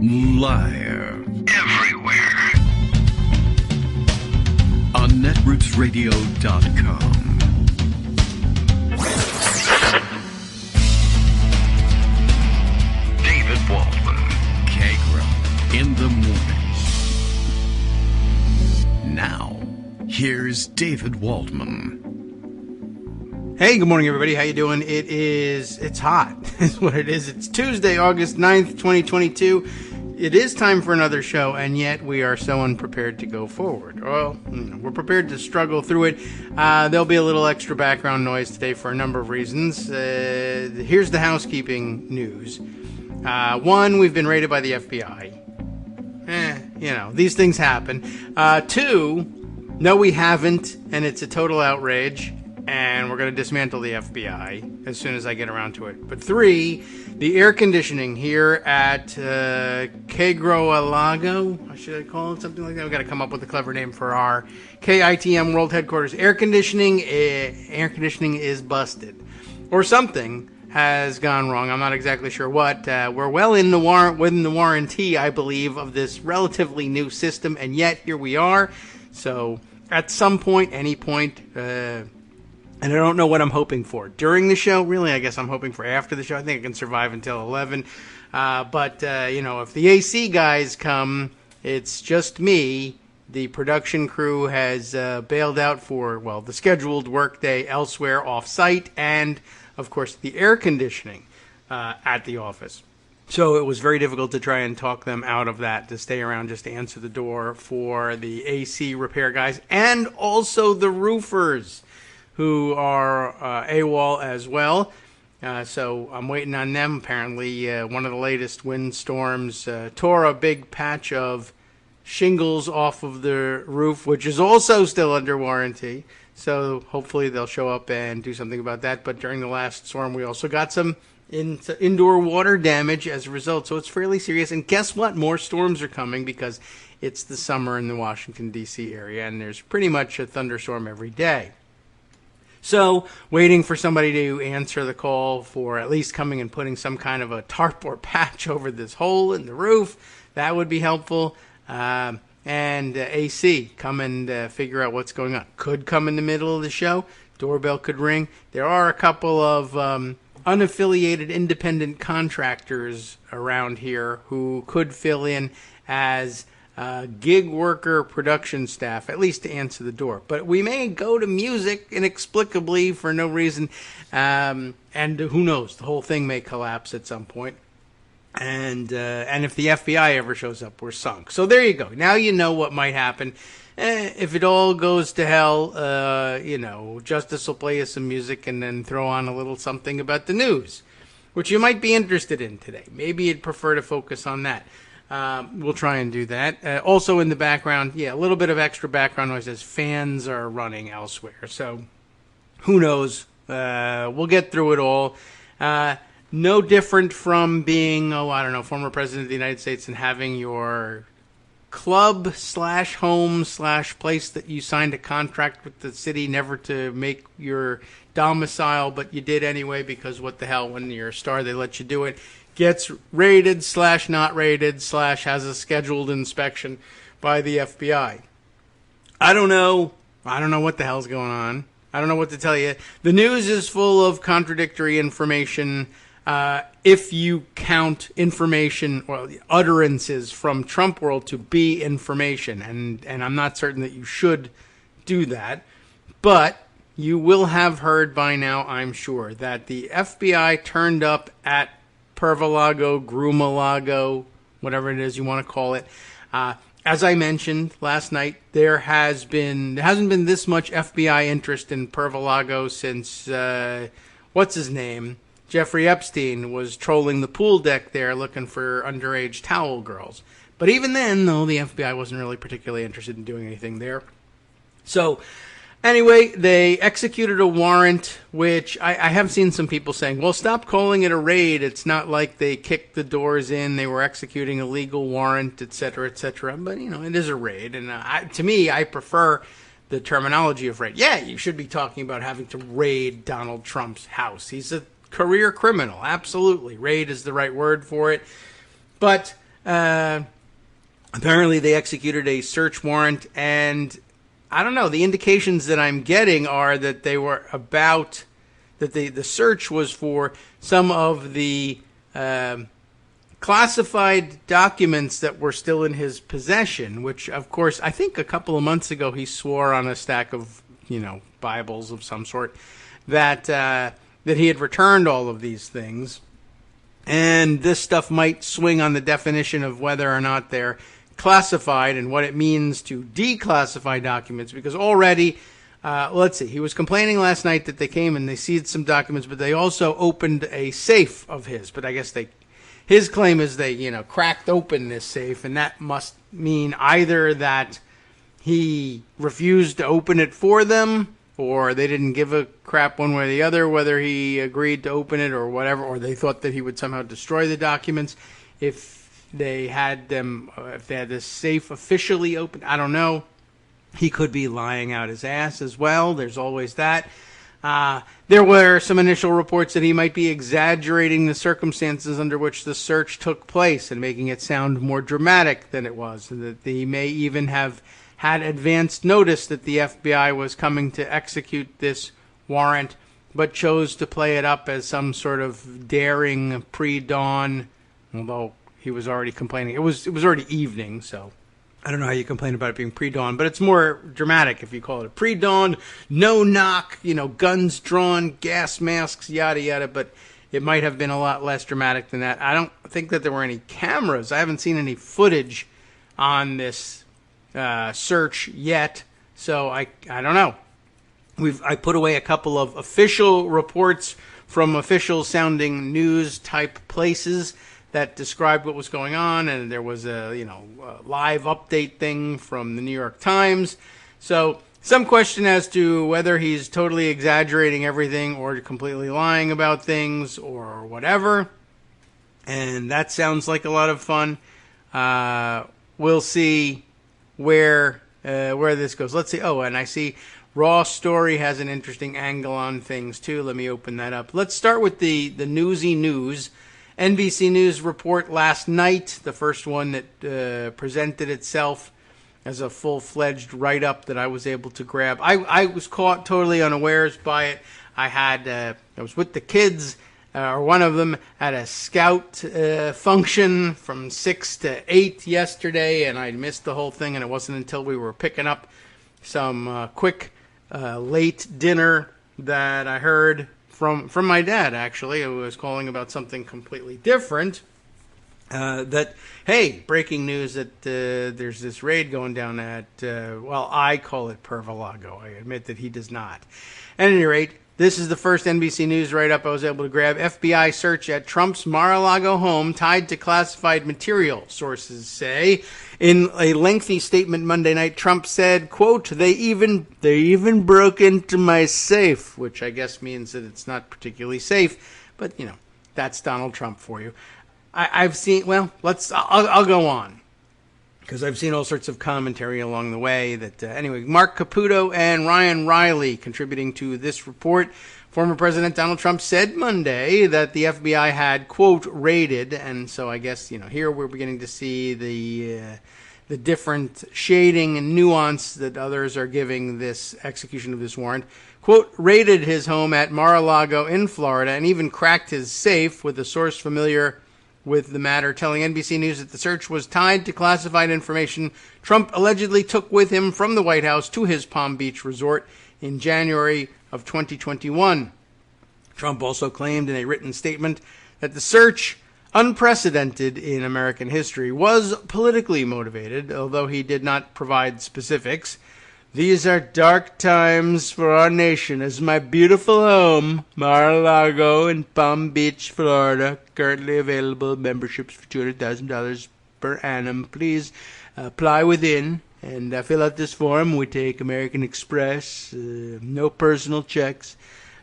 Live. Everywhere. On netrootsradio.com. David Waldman. Kagro. In the morning. Now, here's David Waldman. Hey, good morning, everybody. How you doing? It's hot, is what it is. It's Tuesday, August 9th, 2022. It is time for another show, and yet we are so unprepared to go forward. Well, we're prepared to struggle through it. There'll be a little extra background noise today for a number of reasons. Here's the housekeeping news. One, we've been raided by the FBI. These things happen. Two, no, we haven't, and it's a total outrage. And we're going to dismantle the FBI as soon as I get around to it. But three, the air conditioning here at Kagro Lago, should I call it something like that? We've got to come up with a clever name for our KITM World Headquarters. Air conditioning is busted. Or something has gone wrong. I'm not exactly sure what. We're well in the within the warranty, I believe, of this relatively new system. And yet, here we are. So, at some point, any point... and I don't know what I'm hoping for. During the show, really, I guess I'm hoping for after the show. I think I can survive until 11. But if the AC guys come, it's just me. The production crew has bailed out for, the scheduled workday elsewhere off-site and, of course, the air conditioning at the office. So it was very difficult to try and talk them out of that, to stay around just to answer the door for the AC repair guys and also the roofers, who are AWOL as well. So I'm waiting on them. Apparently, one of the latest windstorms tore a big patch of shingles off of the roof, which is also still under warranty. So hopefully they'll show up and do something about that. But during the last storm, we also got some indoor water damage as a result. So it's fairly serious. And guess what? More storms are coming because it's the summer in the Washington, D.C. area, and there's pretty much a thunderstorm every day. So, waiting for somebody to answer the call for at least coming and putting some kind of a tarp or patch over this hole in the roof. That would be helpful. And AC, come and figure out what's going on. Could come in the middle of the show. Doorbell could ring. There are a couple of unaffiliated independent contractors around here who could fill in as... gig worker production staff, at least to answer the door. But we may go to music inexplicably for no reason. And who knows? The whole thing may collapse at some point. And if the FBI ever shows up, we're sunk. So there you go. Now you know what might happen. If it all goes to hell, Justice will play us some music and then throw on a little something about the news, which you might be interested in today. Maybe you'd prefer to focus on that. We'll try and do that. Also in the background, a little bit of extra background noise as fans are running elsewhere. So who knows? We'll get through it all. No different from being, former president of the United States and having your club / home / place that you signed a contract with the city never to make your domicile, but you did anyway because what the hell, when you're a star, they let you do it. Gets raided / not raided / has a scheduled inspection by the FBI. I don't know what the hell's going on. I don't know what to tell you. The news is full of contradictory information. If you count information or utterances from Trump world to be information, and I'm not certain that you should do that, but you will have heard by now, I'm sure, that the FBI turned up at Pervalago, Grumalago, whatever it is you want to call it. As I mentioned last night, there hasn't been this much FBI interest in Pervalago since, what's his name? Jeffrey Epstein was trolling the pool deck there looking for underage towel girls. But even then, though, the FBI wasn't really particularly interested in doing anything there. So, anyway, they executed a warrant, which I have seen some people saying, well, stop calling it a raid. It's not like they kicked the doors in. They were executing a legal warrant, et cetera, et cetera. But, it is a raid. And to me, I prefer the terminology of raid. Yeah, you should be talking about having to raid Donald Trump's house. He's a career criminal. Absolutely. Raid is the right word for it. But Apparently they executed a search warrant, and I don't know, the indications that I'm getting are that they were about, that the search was for some of the classified documents that were still in his possession, which, of course, I think a couple of months ago he swore on a stack of, Bibles of some sort that he had returned all of these things. And this stuff might swing on the definition of whether or not they're classified and what it means to declassify documents, because already, let's see, he was complaining last night that they came and they seized some documents, but they also opened a safe of his. But I guess his claim is they, cracked open this safe, and that must mean either that he refused to open it for them, or they didn't give a crap one way or the other whether he agreed to open it or whatever, or they thought that he would somehow destroy the documents if they had this safe officially open. I don't know. He could be lying out his ass as well. There's always that. There were some initial reports that he might be exaggerating the circumstances under which the search took place and making it sound more dramatic than it was, and that he may even have had advanced notice that the FBI was coming to execute this warrant, but chose to play it up as some sort of daring pre-dawn, although he was already complaining. It was already evening, so I don't know how you complain about it being pre-dawn, but it's more dramatic if you call it a pre-dawn, no knock, guns drawn, gas masks, yada yada, but it might have been a lot less dramatic than that. I don't think that there were any cameras. I haven't seen any footage on this search yet, so I don't know. I put away a couple of official reports from official sounding news type places that described what was going on, and there was a live update thing from the New York Times. So some question as to whether he's totally exaggerating everything or completely lying about things or whatever. And that sounds like a lot of fun. We'll see where this goes. Let's see. Oh, and I see Raw Story has an interesting angle on things too. Let me open that up. Let's start with the newsy news. NBC News report last night, the first one that presented itself as a full-fledged write-up that I was able to grab. I was caught totally unawares by it. I was with the kids, or one of them at a scout function from 6 to 8 yesterday, and I missed the whole thing, and it wasn't until we were picking up some quick late dinner that I heard from my dad, actually, who was calling about something completely different. That, hey, breaking news that there's this raid going down at, I call it Pervalago. I admit that he does not. At any rate, this is the first NBC News write-up I was able to grab. FBI search at Trump's Mar-a-Lago home tied to classified material, sources say. In a lengthy statement Monday night, Trump said, quote, they even broke into my safe, which I guess means that it's not particularly safe. But, that's Donald Trump for you. I've seen, I'll go on, because I've seen all sorts of commentary along the way that, anyway, Mark Caputo and Ryan Riley contributing to this report. Former President Donald Trump said Monday that the FBI had, quote, raided, and so I guess, here we're beginning to see the different shading and nuance that others are giving this execution of this warrant. Quote, raided his home at Mar-a-Lago in Florida and even cracked his safe, with a source familiar with the matter telling NBC News that the search was tied to classified information Trump allegedly took with him from the White House to his Palm Beach resort in January of 2021. Trump also claimed in a written statement that the search, unprecedented in American history, was politically motivated, although he did not provide specifics. These are dark times for our nation, as my beautiful home, Mar-a-Lago in Palm Beach, Florida, currently available memberships for $200,000 per annum. Please apply within and fill out this form. We take American Express, no personal checks.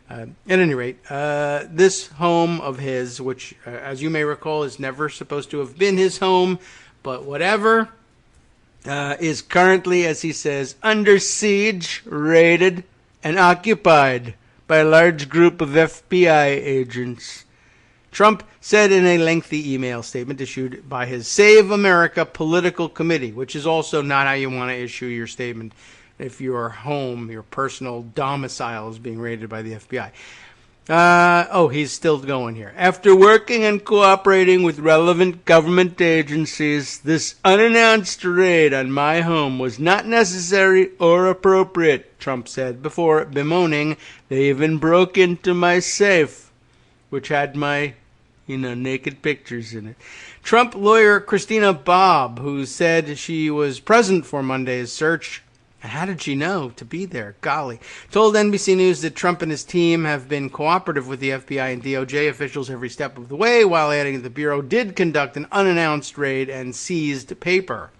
At any rate, this home of his, which, as you may recall, is never supposed to have been his home, but whatever, is currently, as he says, under siege, raided, and occupied by a large group of FBI agents. Trump said in a lengthy email statement issued by his Save America Political Committee, which is also not how you want to issue your statement if your home, your personal domicile is being raided by the FBI. He's still going here. After working and cooperating with relevant government agencies, this unannounced raid on my home was not necessary or appropriate, Trump said, before bemoaning they even broke into my safe, which had my, naked pictures in it. Trump lawyer Christina Bobb, who said she was present for Monday's search, and how did she know to be there? Golly. Told NBC News that Trump and his team have been cooperative with the FBI and DOJ officials every step of the way, while adding that the Bureau did conduct an unannounced raid and seized paper.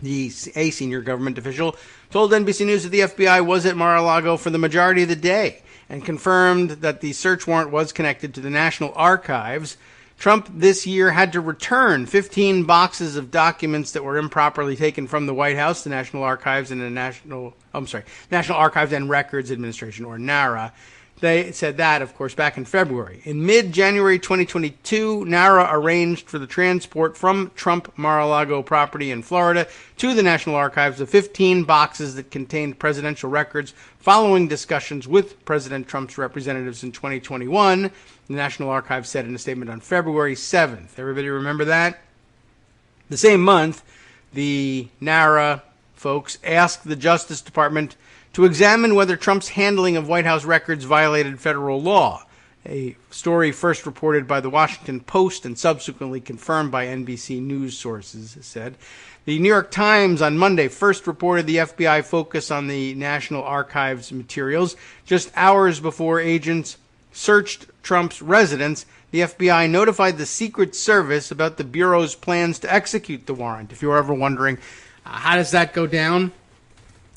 A senior government official told NBC News that the FBI was at Mar-a-Lago for the majority of the day and confirmed that the search warrant was connected to the National Archives. Trump this year had to return 15 boxes of documents that were improperly taken from the White House, the National Archives and National Archives and Records Administration, or NARA. They said that, of course, back in February. In mid-January 2022, NARA arranged for the transport from Trump Mar-a-Lago property in Florida to the National Archives of 15 boxes that contained presidential records following discussions with President Trump's representatives in 2021. The National Archives said in a statement on February 7th. Everybody remember that? The same month, the NARA folks asked the Justice Department to examine whether Trump's handling of White House records violated federal law, a story first reported by the Washington Post and subsequently confirmed by NBC News sources said. The New York Times on Monday first reported the FBI focus on the National Archives materials. Just hours before agents searched Trump's residence, the FBI notified the Secret Service about the Bureau's plans to execute the warrant. If you're ever wondering, how does that go down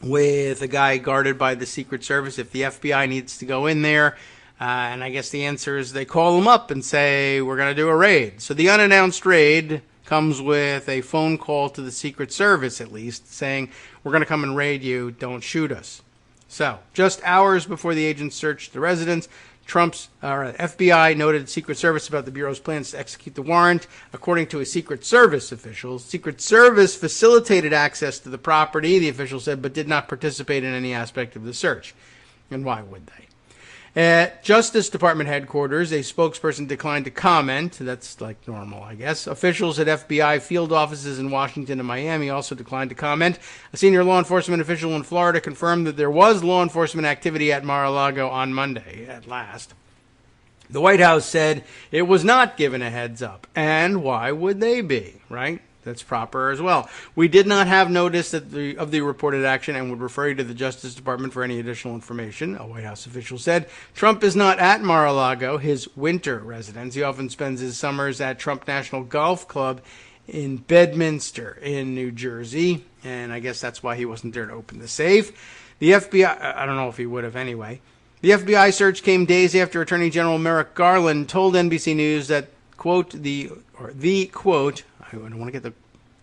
with a guy guarded by the Secret Service if the FBI needs to go in there? And I guess the answer is they call him up and say, we're going to do a raid. So the unannounced raid comes with a phone call to the Secret Service, at least, saying, we're going to come and raid you, don't shoot us. So just hours before the agents searched the residence, Trump's FBI noted Secret Service about the Bureau's plans to execute the warrant. According to a Secret Service official, Secret Service facilitated access to the property, the official said, but did not participate in any aspect of the search. And why would they? At Justice Department headquarters, a spokesperson declined to comment. That's like normal, I guess. Officials at FBI field offices in Washington and Miami also declined to comment. A senior law enforcement official in Florida confirmed that there was law enforcement activity at Mar-a-Lago on Monday, at last. The White House said it was not given a heads up. And why would they be, right? That's proper as well. We did not have notice of the reported action and would refer you to the Justice Department for any additional information, a White House official said. Trump is not at Mar-a-Lago, his winter residence. He often spends his summers at Trump National Golf Club in Bedminster in New Jersey, and I guess that's why he wasn't there to open the safe. The FBI, I don't know if he would have anyway. The FBI search came days after Attorney General Merrick Garland told NBC News that, quote, I don't want to get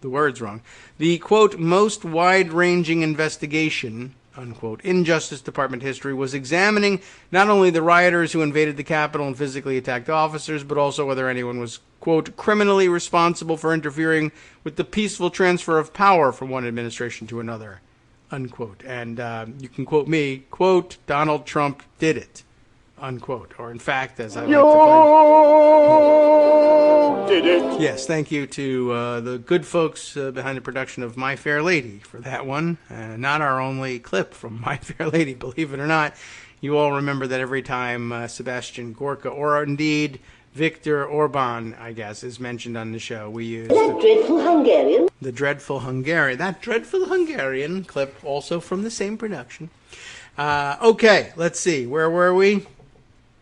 the words wrong. The, quote, most wide-ranging investigation, unquote, in Justice Department history was examining not only the rioters who invaded the Capitol and physically attacked officers, but also whether anyone was, quote, criminally responsible for interfering with the peaceful transfer of power from one administration to another, unquote. And you can quote me, quote, Donald Trump did it, unquote. Or in fact, as I like to play. Did it. Yes, thank you to the good folks behind the production of My Fair Lady for that one. Not our only clip from My Fair Lady, believe it or not. You all remember that every time Sebastian Gorka, or indeed Viktor Orban, I guess, is mentioned on the show, we use that dreadful Hungarian clip, also from the same production. Okay, let's see. Where were we?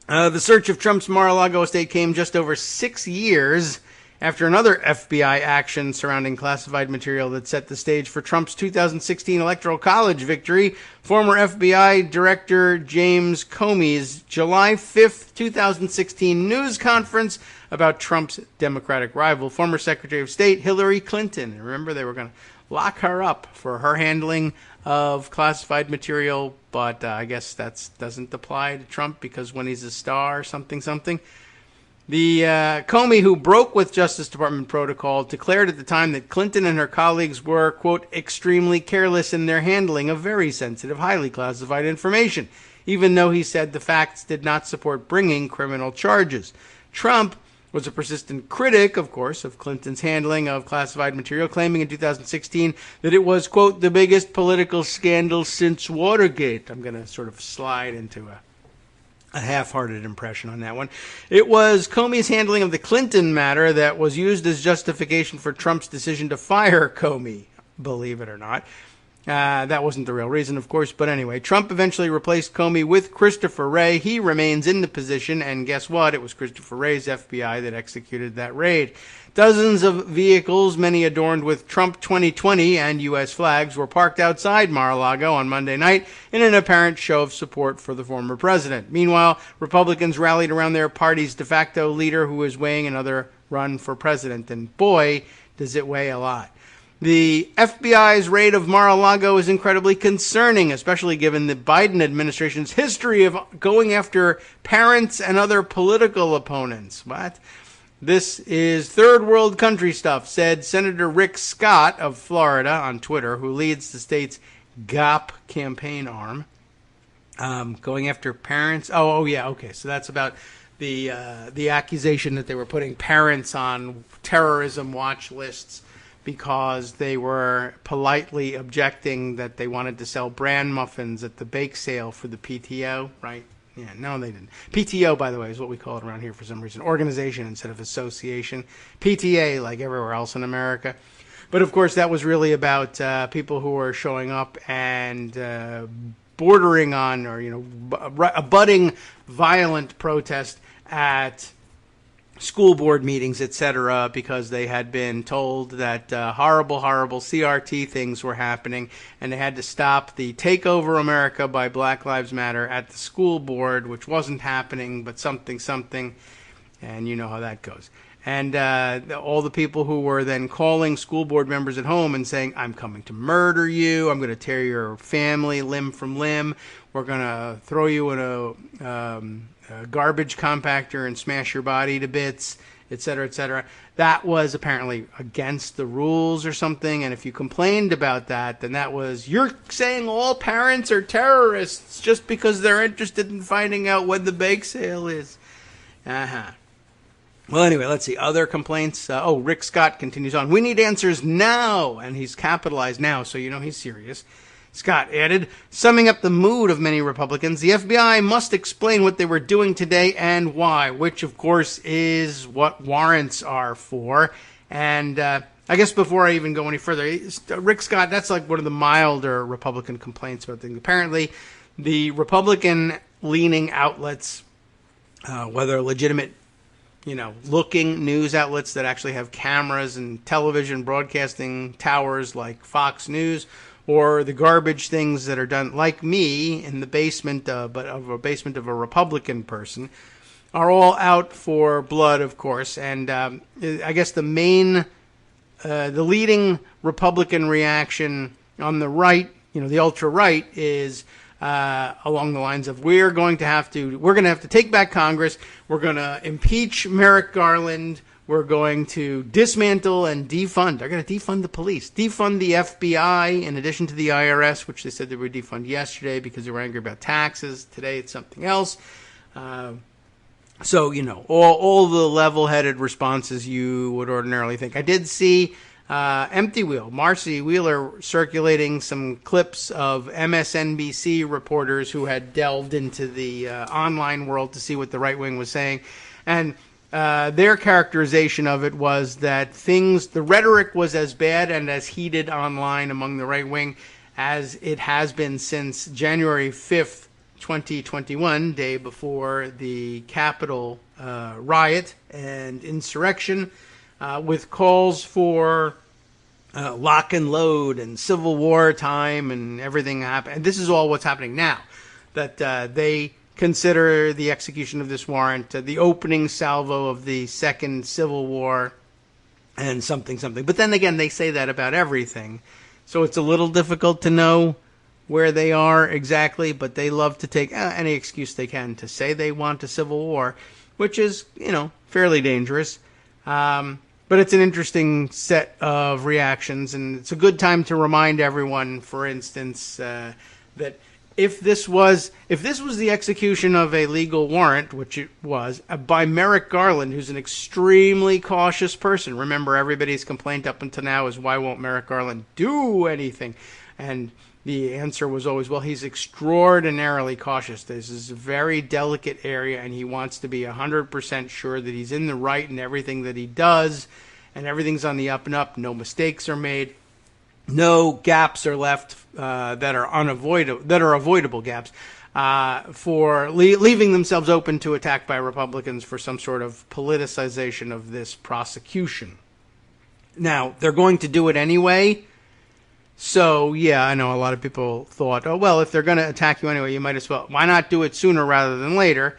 The search of Trump's Mar-a-Lago estate came just over 6 years after another FBI action surrounding classified material that set the stage for Trump's 2016 Electoral College victory. Former FBI Director James Comey's July 5th, 2016 news conference about Trump's Democratic rival, former Secretary of State Hillary Clinton. Remember, they were going to lock her up for her handling of classified material, but I guess that doesn't apply to Trump because when he's a star, something. The Comey, who broke with Justice Department protocol, declared at the time that Clinton and her colleagues were, quote, extremely careless in their handling of very sensitive, highly classified information, even though he said the facts did not support bringing criminal charges. Trump was a persistent critic, of course, of Clinton's handling of classified material, claiming in 2016 that it was, quote, the biggest political scandal since Watergate. I'm going to sort of slide into a half-hearted impression on that one. It was Comey's handling of the Clinton matter that was used as justification for Trump's decision to fire Comey, believe it or not. That wasn't the real reason, of course, but anyway, Trump eventually replaced Comey with Christopher Wray. He remains in the position, and guess what? It was Christopher Wray's FBI that executed that raid. Dozens of vehicles, many adorned with Trump 2020 and U.S. flags, were parked outside Mar-a-Lago on Monday night in an apparent show of support for the former president. Meanwhile, Republicans rallied around their party's de facto leader, who is weighing another run for president, and boy, does it weigh a lot. The FBI's raid of Mar-a-Lago is incredibly concerning, especially given the Biden administration's history of going after parents and other political opponents. What? This is third world country stuff, said Senator Rick Scott of Florida on Twitter, who leads the state's GOP campaign arm. Going after parents. Oh, yeah, okay. So that's about the accusation that they were putting parents on terrorism watch lists because they were politely objecting that they wanted to sell bran muffins at the bake sale for the PTO, right? Yeah, no, they didn't. PTO, by the way, is what we call it around here for some reason. Organization instead of association. PTA, like everywhere else in America. But, of course, that was really about people who were showing up and bordering on or, a budding violent protest at school board meetings, etc., because they had been told that horrible CRT things were happening, and they had to stop the takeover America by Black Lives Matter at the school board, which wasn't happening, but something, and you know how that goes. And all the people who were then calling school board members at home and saying, I'm coming to murder you, I'm going to tear your family limb from limb, we're going to throw you in a garbage compactor and smash your body to bits, etc., etc. That was apparently against the rules or something, and if you complained about that, then that was, you're saying all parents are terrorists just because they're interested in finding out when the bake sale is. Well, anyway, let's see. Other complaints. Rick Scott continues on. We need answers now, and he's capitalized now, so you know he's serious. Scott added, summing up the mood of many Republicans, the FBI must explain what they were doing today and why, which, of course, is what warrants are for. And I guess before I even go any further, Rick Scott, that's like one of the milder Republican complaints about things. Apparently, the Republican-leaning outlets, whether legitimate, looking news outlets that actually have cameras and television broadcasting towers like Fox News, or the garbage things that are done, like me, in the basement, of a Republican person, are all out for blood, of course. And I guess the leading Republican reaction on the right, the ultra-right, is along the lines of, we're going to have to take back Congress, we're going to impeach Merrick Garland, we're going to dismantle and defund. They're going to defund the police, defund the FBI in addition to the IRS, which they said they would defund yesterday because they were angry about taxes. Today it's something else. So, all the level-headed responses you would ordinarily think. I did see Empty Wheel, Marcy Wheeler, circulating some clips of MSNBC reporters who had delved into the online world to see what the right wing was saying. And their characterization of it was that the rhetoric was as bad and as heated online among the right wing as it has been since January 5th, 2021, day before the Capitol riot and insurrection, with calls for lock and load and Civil War time and everything happened. And this is all what's happening now, that they consider the execution of this warrant the opening salvo of the second Civil War and something. But then again, they say that about everything. So it's a little difficult to know where they are exactly, but they love to take any excuse they can to say they want a civil war, which is, fairly dangerous. But it's an interesting set of reactions, and it's a good time to remind everyone, for instance, that if this was the execution of a legal warrant, which it was, by Merrick Garland, who's an extremely cautious person. Remember, everybody's complaint up until now is, why won't Merrick Garland do anything? And the answer was always, well, he's extraordinarily cautious. This is a very delicate area, and he wants to be 100% sure that he's in the right in everything that he does, and everything's on the up and up. No mistakes are made. No gaps are left that are avoidable gaps for leaving themselves open to attack by Republicans for some sort of politicization of this prosecution. Now, they're going to do it anyway. So, yeah, I know a lot of people thought, oh, well, if they're going to attack you anyway, you might as well. Why not do it sooner rather than later?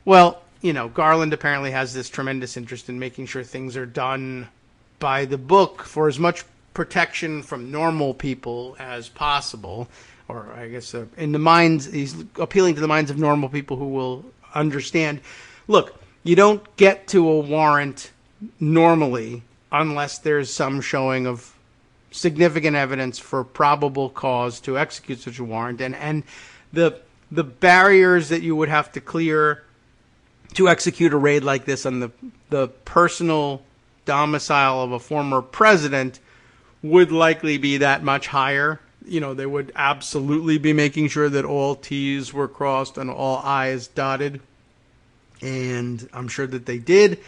Well, Garland apparently has this tremendous interest in making sure things are done by the book for as much protection from normal people as possible. Or I guess he's appealing to the minds of normal people who will understand. Look, you don't get to a warrant normally unless there's some showing of significant evidence for probable cause to execute such a warrant, and the barriers that you would have to clear to execute a raid like this on the personal domicile of a former president would likely be that much higher. They would absolutely be making sure that all T's were crossed and all I's dotted, and I'm sure that they did.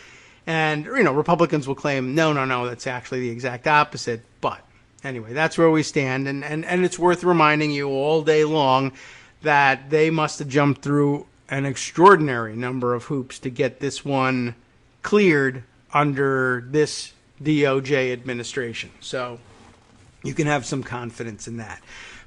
And Republicans will claim no, that's actually the exact opposite. But anyway, that's where we stand, and it's worth reminding you all day long that they must have jumped through an extraordinary number of hoops to get this one cleared under this DOJ administration. So you can have some confidence in that.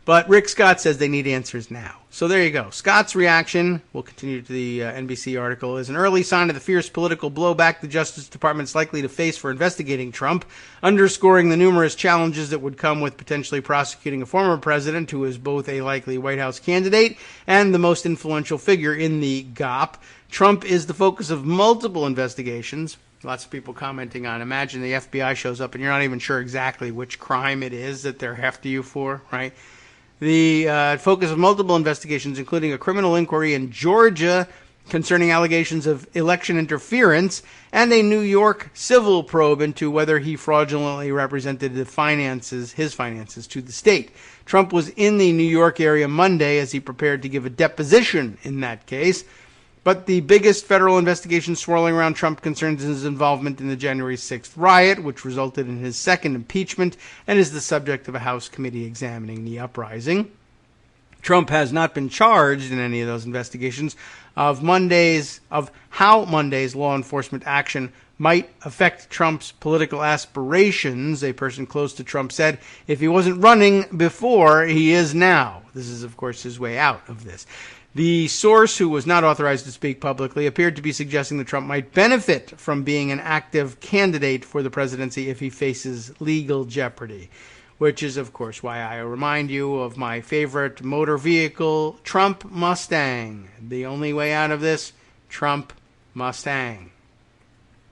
But Rick Scott says they need answers now. So there you go. Scott's reaction, we'll continue to the NBC article, is an early sign of the fierce political blowback the Justice Department is likely to face for investigating Trump, underscoring the numerous challenges that would come with potentially prosecuting a former president who is both a likely White House candidate and the most influential figure in the GOP. Trump is the focus of multiple investigations. Lots of people commenting on, imagine the FBI shows up and you're not even sure exactly which crime it is that they're after you for, right? The focus of multiple investigations, including a criminal inquiry in Georgia concerning allegations of election interference and a New York civil probe into whether he fraudulently represented his finances to the state. Trump was in the New York area Monday as he prepared to give a deposition in that case. But the biggest federal investigation swirling around Trump concerns his involvement in the January 6th riot, which resulted in his second impeachment and is the subject of a House committee examining the uprising. Trump has not been charged in any of those investigations of how Monday's law enforcement action might affect Trump's political aspirations. A person close to Trump said, if he wasn't running before, he is now. This is, of course, his way out of this. The source, who was not authorized to speak publicly, appeared to be suggesting that Trump might benefit from being an active candidate for the presidency if he faces legal jeopardy, which is, of course, why I remind you of my favorite motor vehicle, Trump Mustang. The only way out of this, Trump Mustang.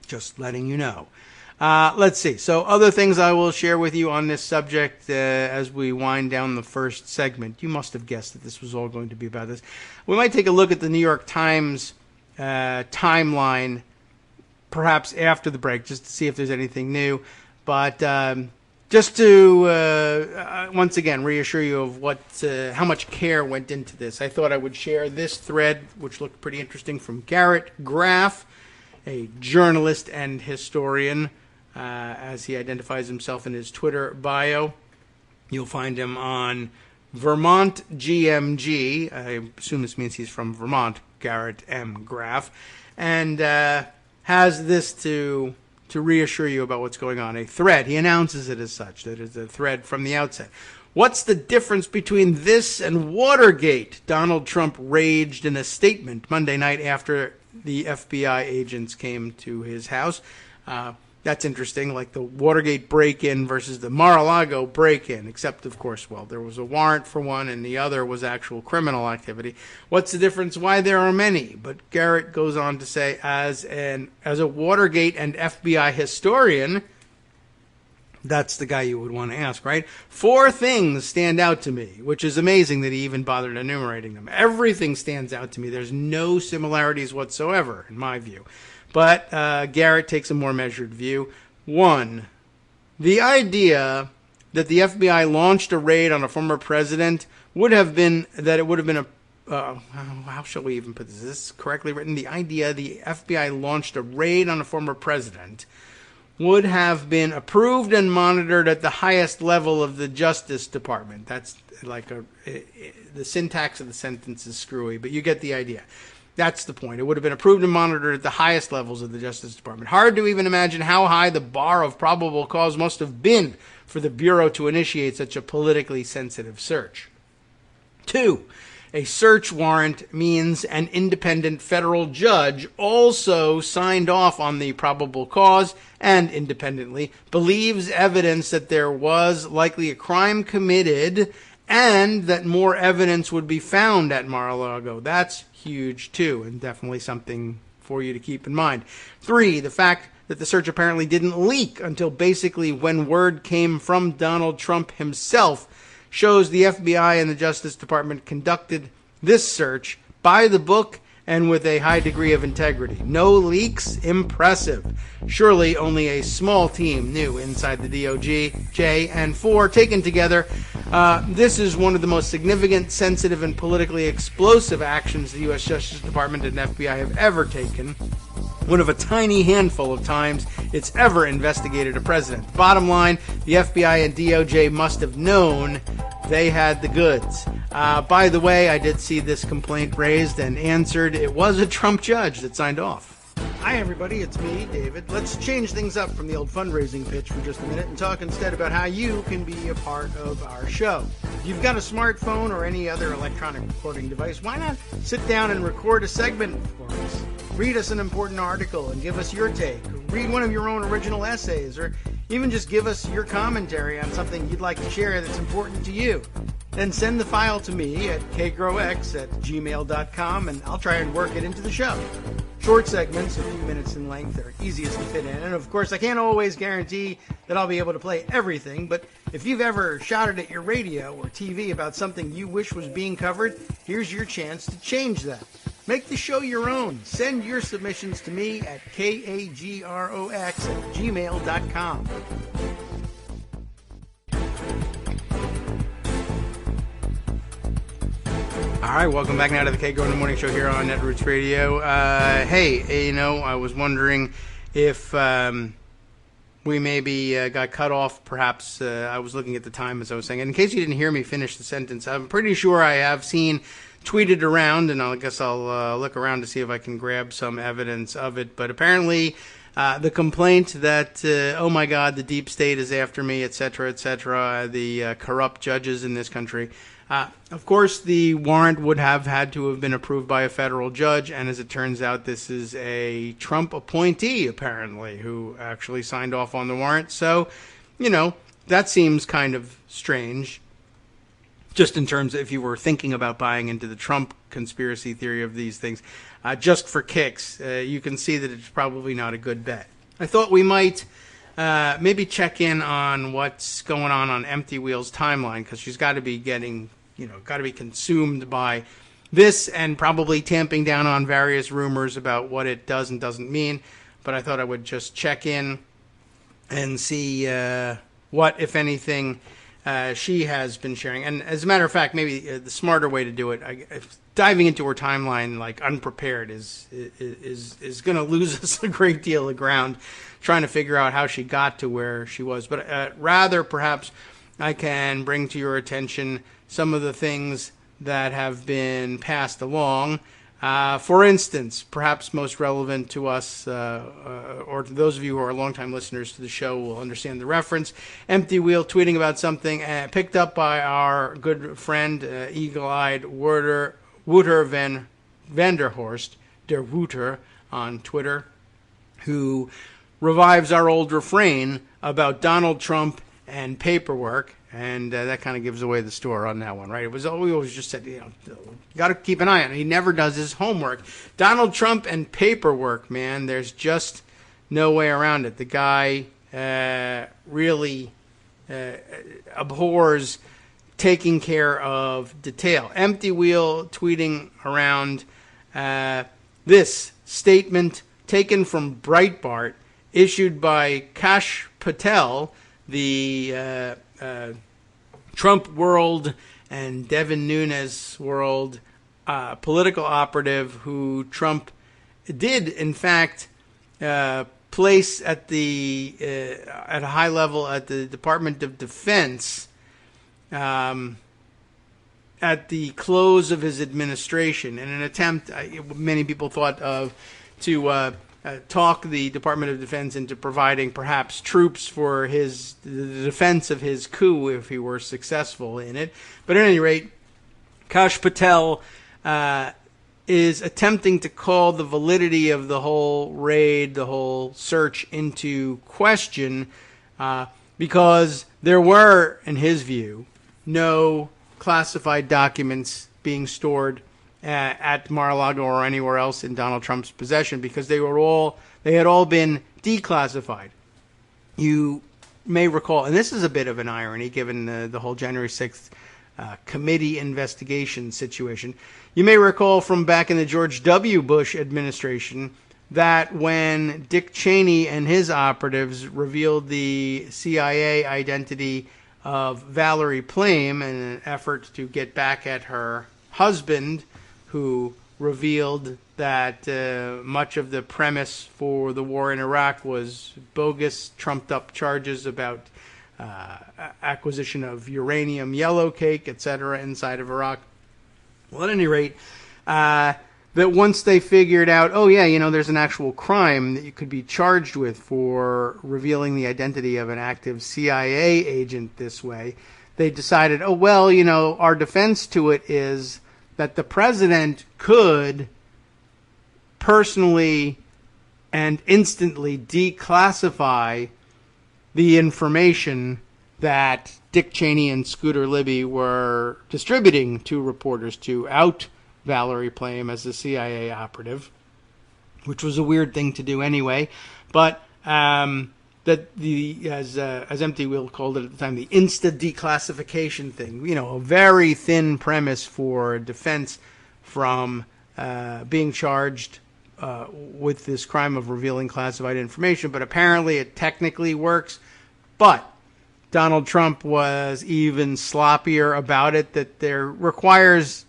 Just letting you know. Let's see. So other things I will share with you on this subject as we wind down the first segment. You must have guessed that this was all going to be about this. We might take a look at the New York Times timeline perhaps after the break just to see if there's anything new. But just to once again reassure you of how much care went into this, I thought I would share this thread, which looked pretty interesting, from Garrett Graff, a journalist and historian, as he identifies himself in his Twitter bio. You'll find him on Vermont GMG. I assume this means he's from Vermont, Garrett M. Graff, and has this to reassure you about what's going on. A thread. He announces it as such. That is a thread from the outset. What's the difference between this and Watergate? Donald Trump raged in a statement Monday night after the FBI agents came to his house. That's interesting, like the Watergate break-in versus the Mar-a-Lago break-in, except, of course, well, there was a warrant for one and the other was actual criminal activity. What's the difference? Why there are many? But Garrett goes on to say, as a Watergate and FBI historian, that's the guy you would want to ask, right? 4 things stand out to me, which is amazing that he even bothered enumerating them. Everything stands out to me. There's no similarities whatsoever, in my view. But Garrett takes a more measured view. 1, the idea that the FBI launched a raid on a former president would have been how shall we even put this? Is this correctly written? The idea the FBI launched a raid on a former president would have been approved and monitored at the highest level of the Justice Department. That's like the syntax of the sentence is screwy, but you get the idea. That's the point. It would have been approved and monitored at the highest levels of the Justice Department. Hard to even imagine how high the bar of probable cause must have been for the Bureau to initiate such a politically sensitive search. 2, a search warrant means an independent federal judge also signed off on the probable cause and independently believes evidence that there was likely a crime committed and that more evidence would be found at Mar-a-Lago. That's huge, too, and definitely something for you to keep in mind. 3, the fact that the search apparently didn't leak until basically when word came from Donald Trump himself shows the FBI and the Justice Department conducted this search by the book and with a high degree of integrity. No leaks? Impressive. Surely only a small team knew inside the DOJ. And 4, taken together, this is one of the most significant, sensitive, and politically explosive actions the U.S. Justice Department and FBI have ever taken. One of a tiny handful of times it's ever investigated a president. Bottom line, the FBI and DOJ must have known they had the goods. By the way, I did see this complaint raised and answered. It was a Trump judge that signed off. Hi, everybody. It's me, David. Let's change things up from the old fundraising pitch for just a minute and talk instead about how you can be a part of our show. If you've got a smartphone or any other electronic recording device, why not sit down and record a segment for us? Read us an important article and give us your take. Read one of your own original essays, or even just give us your commentary on something you'd like to share that's important to you. Then send the file to me at kagrox@gmail.com, and I'll try and work it into the show. Short segments, a few minutes in length, are easiest to fit in. And of course, I can't always guarantee that I'll be able to play everything, but if you've ever shouted at your radio or TV about something you wish was being covered, here's your chance to change that. Make the show your own. Send your submissions to me at kagrox@gmail.com. All right, welcome back now to the Kagro in the Morning Show here on Netroots Radio. Hey, I was wondering if we maybe got cut off. Perhaps I was looking at the time as I was saying. And in case you didn't hear me finish the sentence, I'm pretty sure I have seen tweeted around, and I guess I'll look around to see if I can grab some evidence of it. But apparently the complaint that, oh my God, the deep state is after me, et cetera, the corrupt judges in this country. Of course, the warrant would have had to have been approved by a federal judge, and as it turns out, this is a Trump appointee, apparently, who actually signed off on the warrant. So, that seems kind of strange, just in terms of if you were thinking about buying into the Trump conspiracy theory of these things, just for kicks. You can see that it's probably not a good bet. I thought we might maybe check in on what's going on Empty Wheel's timeline, because she's got to be getting, got to be consumed by this and probably tamping down on various rumors about what it does and doesn't mean. But I thought I would just check in and see what, if anything, she has been sharing. And as a matter of fact, maybe the smarter way to do it, diving into her timeline like unprepared is going to lose us a great deal of ground trying to figure out how she got to where she was. But rather, perhaps, I can bring to your attention some of the things that have been passed along. For instance, perhaps most relevant to us, or to those of you who are longtime listeners to the show will understand the reference. Empty Wheel tweeting about something picked up by our good friend, eagle-eyed Wouter van der Horst, der Wouter, on Twitter, who revives our old refrain about Donald Trump and paperwork, and that kind of gives away the store on that one, right? We always just said, you got to keep an eye on it. He never does his homework. Donald Trump and paperwork, man, there's just no way around it. The guy really abhors taking care of detail. Empty Wheel tweeting around this statement taken from Breitbart, issued by Kash Patel, the Trump world and Devin Nunes world political operative, who Trump did, in fact, place at a high level at the Department of Defense at the close of his administration, in an attempt, many people thought of, to talk the Department of Defense into providing perhaps troops for the defense of his coup if he were successful in it. But at any rate, Kash Patel is attempting to call the validity of the whole raid, the whole search, into question because there were, in his view, no classified documents being stored at Mar-a-Lago or anywhere else in Donald Trump's possession, because they had all been declassified. You may recall, and this is a bit of an irony given the whole January 6th committee investigation situation. You may recall from back in the George W. Bush administration that when Dick Cheney and his operatives revealed the CIA identity of Valerie Plame in an effort to get back at her husband, who revealed that much of the premise for the war in Iraq was bogus, trumped-up charges about acquisition of uranium yellowcake, etc., inside of Iraq. Well, at any rate, that once they figured out, oh yeah, there's an actual crime that you could be charged with for revealing the identity of an active CIA agent this way, they decided, oh well, our defense to it is that the president could personally and instantly declassify the information that Dick Cheney and Scooter Libby were distributing to reporters to out Valerie Plame as a CIA operative, which was a weird thing to do anyway. But that as Empty Wheel called it at the time, the insta-declassification thing, a very thin premise for defense from being charged with this crime of revealing classified information. But apparently it technically works. But Donald Trump was even sloppier about it, that it requires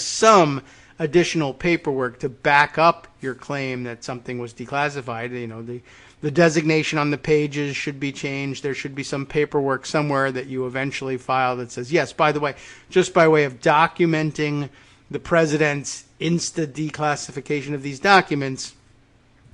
some additional paperwork to back up your claim that something was declassified. The designation on the pages should be changed. There should be some paperwork somewhere that you eventually file that says, yes, by the way, just by way of documenting the president's insta-declassification of these documents,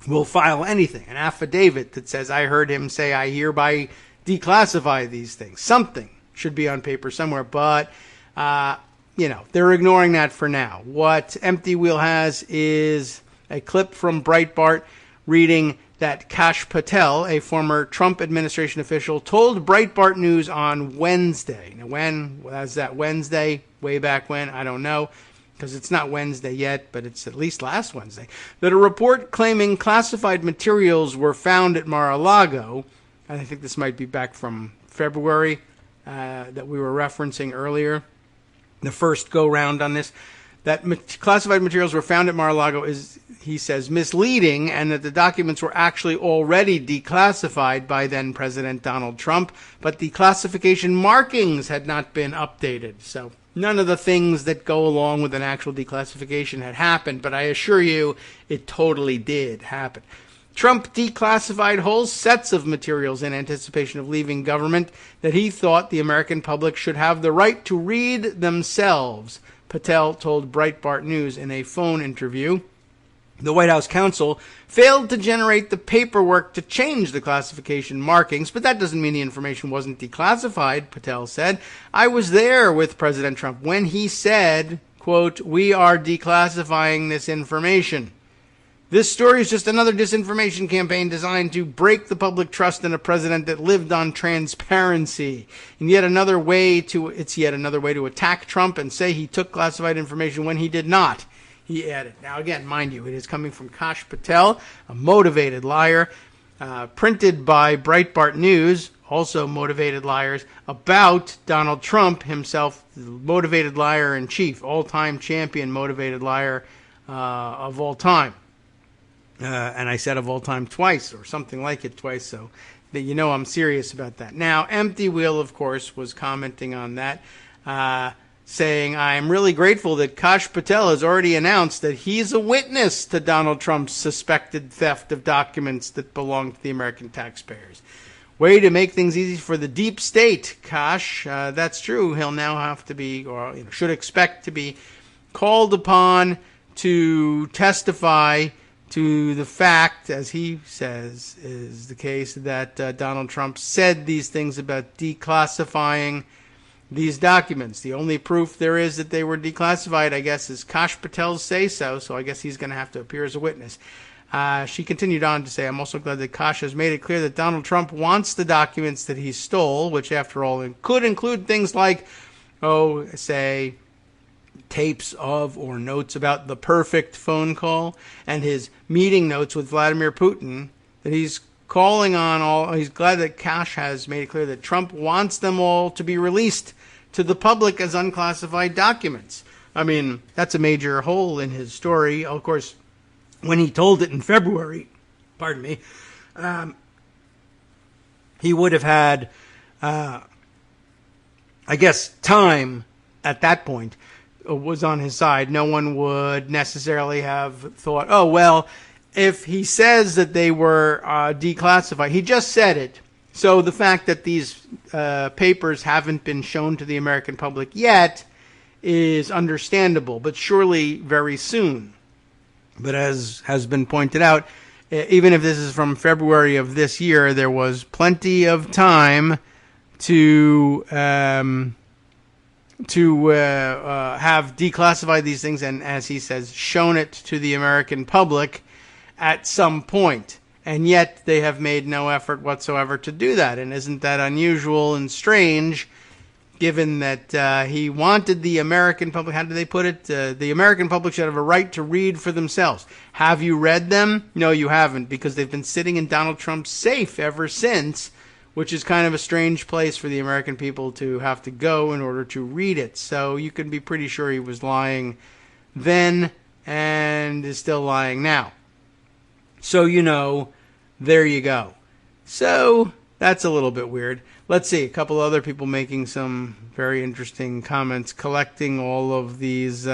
we'll file anything, an affidavit that says, I heard him say, I hereby declassify these things. Something should be on paper somewhere, but they're ignoring that for now. What Empty Wheel has is a clip from Breitbart reading that Kash Patel, a former Trump administration official, told Breitbart News on Wednesday. Now, when was that Wednesday? Way back when? I don't know, because it's not Wednesday yet, but it's at least last Wednesday, that a report claiming classified materials were found at Mar-a-Lago, and I think this might be back from February that we were referencing earlier, the first go-round on this, that classified materials were found at Mar-a-Lago is, he says, misleading, and that the documents were actually already declassified by then President Donald Trump, but the classification markings had not been updated. So none of the things that go along with an actual declassification had happened, but I assure you it totally did happen. Trump declassified whole sets of materials in anticipation of leaving government that he thought the American public should have the right to read themselves, Patel told Breitbart News in a phone interview. The White House counsel failed to generate the paperwork to change the classification markings, but that doesn't mean the information wasn't declassified, Patel said. I was there with President Trump when he said, quote, we are declassifying this information. This story is just another disinformation campaign designed to break the public trust in a president that lived on transparency. And yet another way to attack Trump and say he took classified information when he did not, he added. Now again, mind you, it is coming from Kash Patel, a motivated liar, printed by Breitbart News, also motivated liars, about Donald Trump himself, the motivated liar in chief, all-time champion motivated liar of all time. And I said of all time twice, or something like it twice, so that you know I'm serious about that. Now, Empty Wheel, of course, was commenting on that, saying, I am really grateful that Kash Patel has already announced that he's a witness to Donald Trump's suspected theft of documents that belong to the American taxpayers. Way to make things easy for the deep state, Kash. That's true. He'll now have to be, or should expect to be, called upon to testify to the fact, as he says is the case, that Donald Trump said these things about declassifying these documents. The only proof there is that they were declassified, I guess, is Kash Patel's say-so, so I guess he's going to have to appear as a witness. She continued on to say, I'm also glad that Kash has made it clear that Donald Trump wants the documents that he stole, which, after all, could include things like, say, tapes of or notes about the perfect phone call and his meeting notes with Vladimir Putin, that he's calling on all. He's glad that Kash has made it clear that Trump wants them all to be released to the public as unclassified documents. I mean, that's a major hole in his story. Of course, when he told it in February, he would have had, I guess, time at that point was on his side. No one would necessarily have thought, oh, well, if he says that they were declassified, he just said it. So the fact that these papers haven't been shown to the American public yet is understandable, but surely very soon. But as has been pointed out, even if this is from February of this year, there was plenty of time to have declassified these things and, as he says, shown it to the American public at some point. And yet they have made no effort whatsoever to do that. And isn't that unusual and strange, given that he wanted the American public, how do they put it? The American public should have a right to read for themselves. Have you read them? No, you haven't, because they've been sitting in Donald Trump's safe ever since, which is kind of a strange place for the American people to have to go in order to read it. So you can be pretty sure he was lying then and is still lying now. So, there you go. So that's a little bit weird. Let's see, a couple other people making some very interesting comments, collecting all of these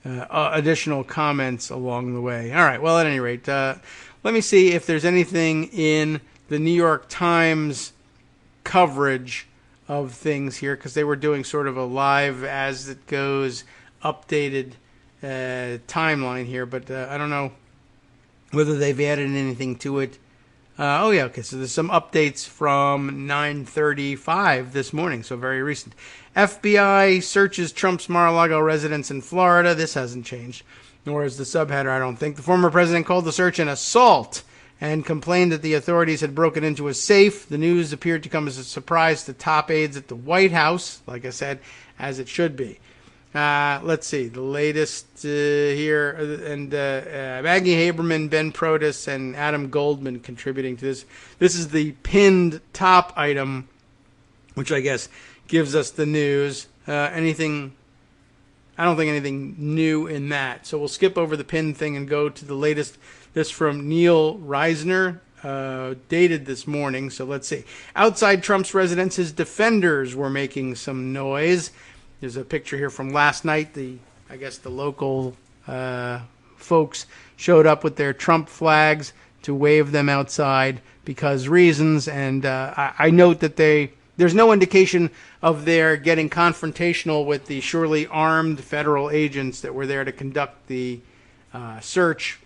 additional comments along the way. All right, well, at any rate, let me see if there's anything in the New York Times coverage of things here, because they were doing sort of a live as it goes updated timeline here, but I don't know whether they've added anything to it. Okay, so there's some updates from 9:35 this morning, so very recent. FBI searches Trump's Mar-a-Lago residence in Florida. This hasn't changed, nor is the subheader, I don't think. The former president called the search an assault and complained that the authorities had broken into a safe. The news appeared to come as a surprise to top aides at the White House, like I said, as it should be. Let's see, the latest here, and Maggie Haberman, Ben Protus, and Adam Goldman contributing to this. This is the pinned top item, which I guess gives us the news. I don't think anything new in that. So we'll skip over the pinned thing and go to the latest. This from Neil Reisner, dated this morning. So let's see. Outside Trump's residence, his defenders were making some noise. There's a picture here from last night. I guess the local folks showed up with their Trump flags to wave them outside because reasons. And I note that there's no indication of their getting confrontational with the surely armed federal agents that were there to conduct the search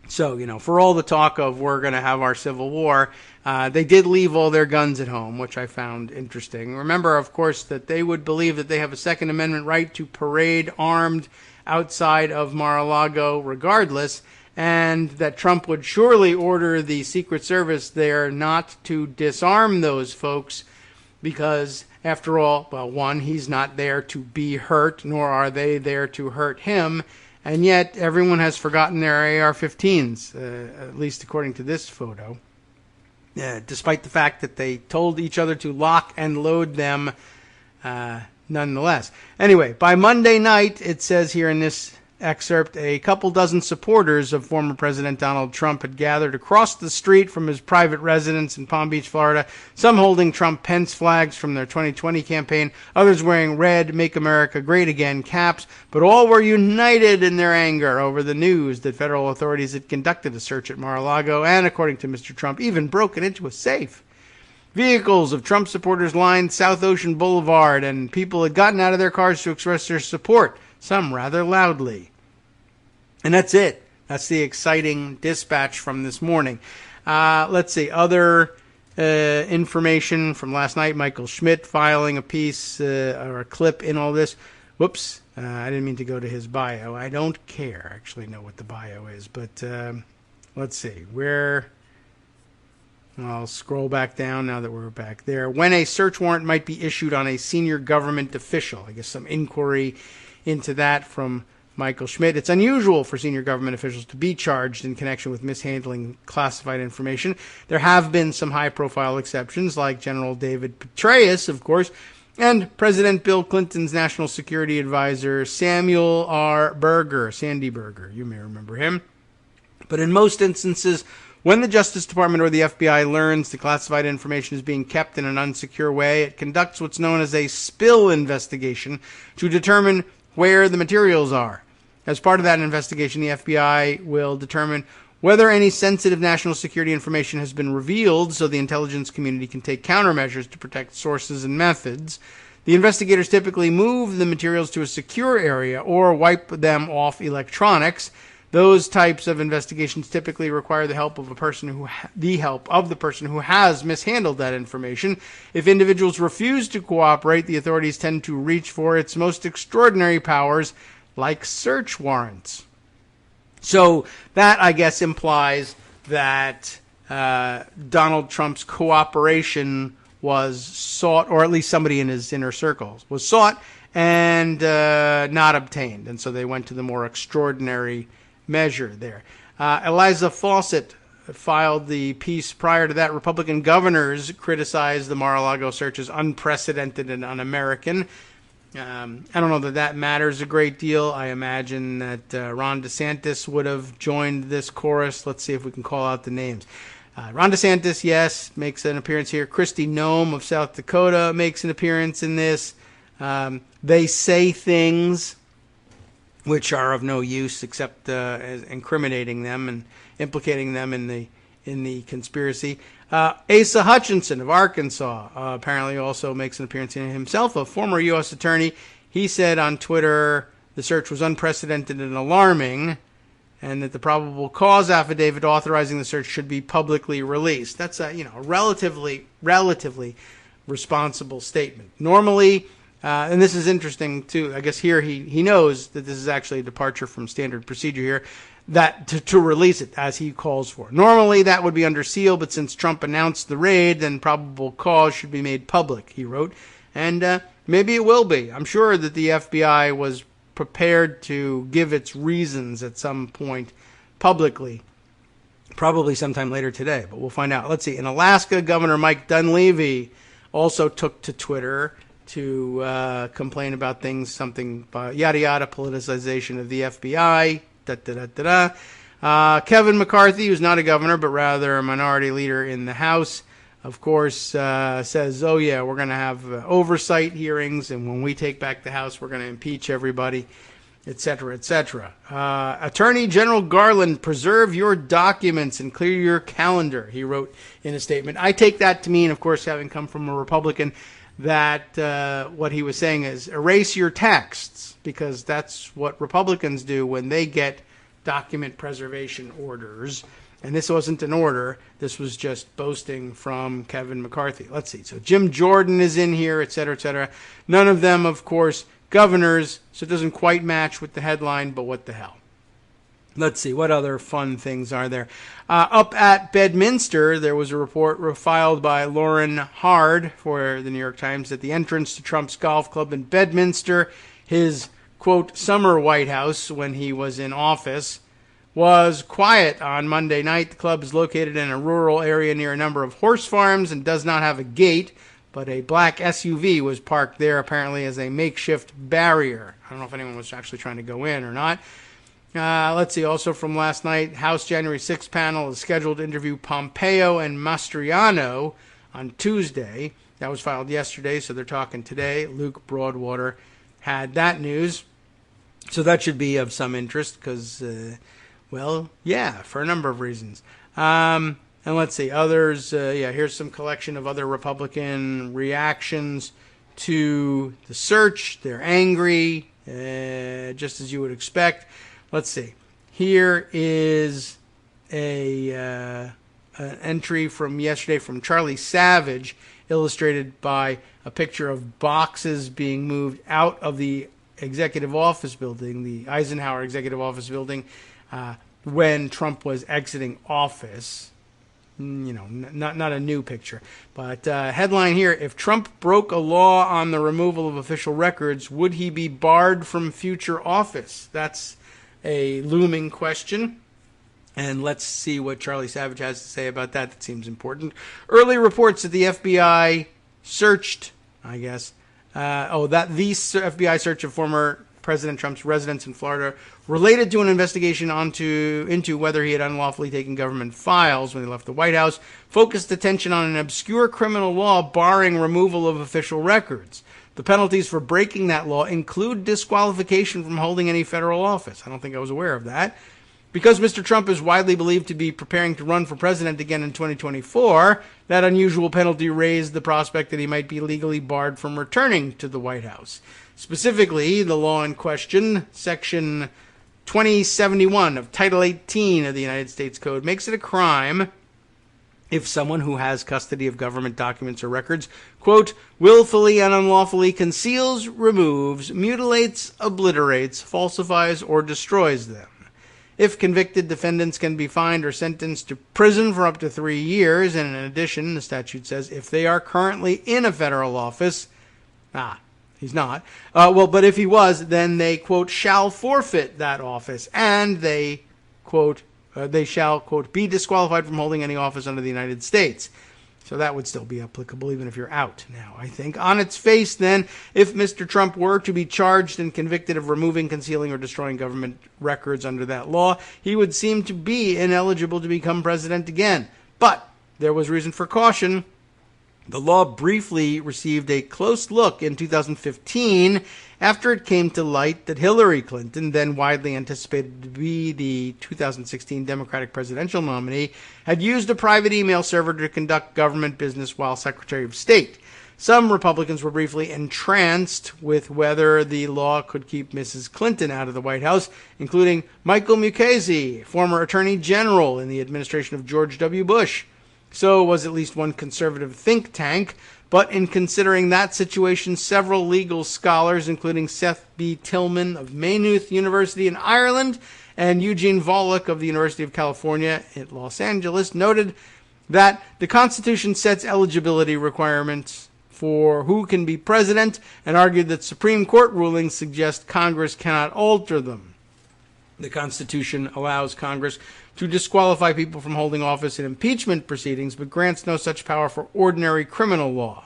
So, for all the talk of we're going to have our civil war, they did leave all their guns at home, which I found interesting. Remember, of course, that they would believe that they have a Second Amendment right to parade armed outside of Mar-a-Lago regardless, and that Trump would surely order the Secret Service there not to disarm those folks because, after all, well, one, he's not there to be hurt, nor are they there to hurt him. And yet, everyone has forgotten their AR-15s, at least according to this photo, despite the fact that they told each other to lock and load them nonetheless. Anyway, by Monday night, it says here in this excerpt, a couple dozen supporters of former President Donald Trump had gathered across the street from his private residence in Palm Beach, Florida, some holding Trump-Pence flags from their 2020 campaign, others wearing red Make America Great Again caps, but all were united in their anger over the news that federal authorities had conducted a search at Mar-a-Lago and, according to Mr. Trump, even broken into a safe. Vehicles of Trump supporters lined South Ocean Boulevard, and people had gotten out of their cars to express their support, some rather loudly. And that's it. That's the exciting dispatch from this morning. Let's see. Other information from last night. Michael Schmidt filing a piece or a clip in all this. Whoops. I didn't mean to go to his bio. I don't care. I actually know what the bio is. But let's see. I'll scroll back down now that we're back there. When a search warrant might be issued on a senior government official. I guess some inquiry into that from Michael Schmidt. It's unusual for senior government officials to be charged in connection with mishandling classified information. There have been some high-profile exceptions, like General David Petraeus, of course, and President Bill Clinton's National Security Advisor, Samuel R. Berger, Sandy Berger. You may remember him. But in most instances, when the Justice Department or the FBI learns the classified information is being kept in an unsecure way, it conducts what's known as a spill investigation to determine where the materials are. As part of that investigation, the FBI will determine whether any sensitive national security information has been revealed so the intelligence community can take countermeasures to protect sources and methods. The investigators typically move the materials to a secure area or wipe them off electronics. Those types of investigations typically require the help of the person who has mishandled that information. If individuals refuse to cooperate, the authorities tend to reach for its most extraordinary powers, like search warrants. So that, I guess, implies that Donald Trump's cooperation was sought, or at least somebody in his inner circles was sought and not obtained. And so they went to the more extraordinary measure there. Eliza Fawcett filed the piece prior to that. Republican governors criticized the Mar-a-Lago search as unprecedented and un-American. I don't know that matters a great deal. I imagine that Ron DeSantis would have joined this chorus. Let's see if we can call out the names. Ron DeSantis, yes, makes an appearance here. Kristi Noem of South Dakota makes an appearance in this. They say things which are of no use except as incriminating them and implicating them in the conspiracy. Asa Hutchinson of Arkansas apparently also makes an appearance in himself, a former U.S. attorney. He said on Twitter the search was unprecedented and alarming, and that the probable cause affidavit authorizing the search should be publicly released. That's a relatively responsible statement. Normally, and this is interesting too, I guess here he knows that this is actually a departure from standard procedure here, that to release it as he calls for. Normally that would be under seal, but since Trump announced the raid, then probable cause should be made public, he wrote. And maybe it will be. I'm sure that the FBI was prepared to give its reasons at some point publicly, probably sometime later today, but we'll find out. Let's see. In Alaska, Governor Mike Dunleavy also took to Twitter to complain about things, something yada yada, politicization of the FBI, Kevin McCarthy, who's not a governor but rather a minority leader in the House, of course, says, oh yeah, we're going to have oversight hearings, and when we take back the House, we're going to impeach everybody, etc., etc. Attorney General Garland, preserve your documents and clear your calendar, he wrote in a statement. I take that to mean, of course, having come from a Republican, that what he was saying is erase your texts, because that's what Republicans do when they get document preservation orders. And this wasn't an order. This was just boasting from Kevin McCarthy. Let's see. So Jim Jordan is in here, et cetera, et cetera. None of them, of course, governors. So it doesn't quite match with the headline, but what the hell. Let's see. What other fun things are there? Up at Bedminster, there was a report filed by Lauren Hard for the New York Times that the entrance to Trump's golf club in Bedminster, his, quote, summer White House when he was in office, was quiet on Monday night. The club is located in a rural area near a number of horse farms and does not have a gate, but a black SUV was parked there apparently as a makeshift barrier. I don't know if anyone was actually trying to go in or not. Let's see, also from last night, House January 6th panel is scheduled to interview Pompeo and Mastriano on Tuesday. That was filed yesterday, so they're talking today. Luke Broadwater had that news. So that should be of some interest because... well, yeah, for a number of reasons. And let's see, others, here's some collection of other Republican reactions to the search. They're angry, just as you would expect. Let's see. Here is an entry from yesterday from Charlie Savage, illustrated by a picture of boxes being moved out of the executive office building, the Eisenhower executive office building, when Trump was exiting office. Not a new picture. But headline here, if Trump broke a law on the removal of official records, would he be barred from future office? That's a looming question. And let's see what Charlie Savage has to say about that. That seems important. Early reports that the FBI searched, I guess, the FBI search of former President Trump's residence in Florida related to an investigation into whether he had unlawfully taken government files when he left the White House, focused attention on an obscure criminal law barring removal of official records. The penalties for breaking that law include disqualification from holding any federal office. I don't think I was aware of that. Because Mr. Trump is widely believed to be preparing to run for president again in 2024, that unusual penalty raised the prospect that he might be legally barred from returning to the White House. Specifically, the law in question, Section 2071 of Title 18 of the United States Code, makes it a crime if someone who has custody of government documents or records, quote, willfully and unlawfully conceals, removes, mutilates, obliterates, falsifies, or destroys them. If convicted, defendants can be fined or sentenced to prison for up to 3 years. And in addition, the statute says if they are currently in a federal office, he's not. But if he was, then they, quote, shall forfeit that office. And they, quote, they shall, quote, be disqualified from holding any office under the United States. So that would still be applicable even if you're out now, I think. On its face, then, if Mr. Trump were to be charged and convicted of removing, concealing, or destroying government records under that law, he would seem to be ineligible to become president again. But there was reason for caution. The law briefly received a close look in 2015 after it came to light that Hillary Clinton, then widely anticipated to be the 2016 Democratic presidential nominee, had used a private email server to conduct government business while Secretary of State. Some Republicans were briefly entranced with whether the law could keep Mrs. Clinton out of the White House, including Michael Mukasey, former Attorney General in the administration of George W. Bush. So was at least one conservative think tank. But in considering that situation, several legal scholars, including Seth B. Tillman of Maynooth University in Ireland and Eugene Volokh of the University of California at Los Angeles, noted that the Constitution sets eligibility requirements for who can be president and argued that Supreme Court rulings suggest Congress cannot alter them. The Constitution allows Congress to disqualify people from holding office in impeachment proceedings, but grants no such power for ordinary criminal law.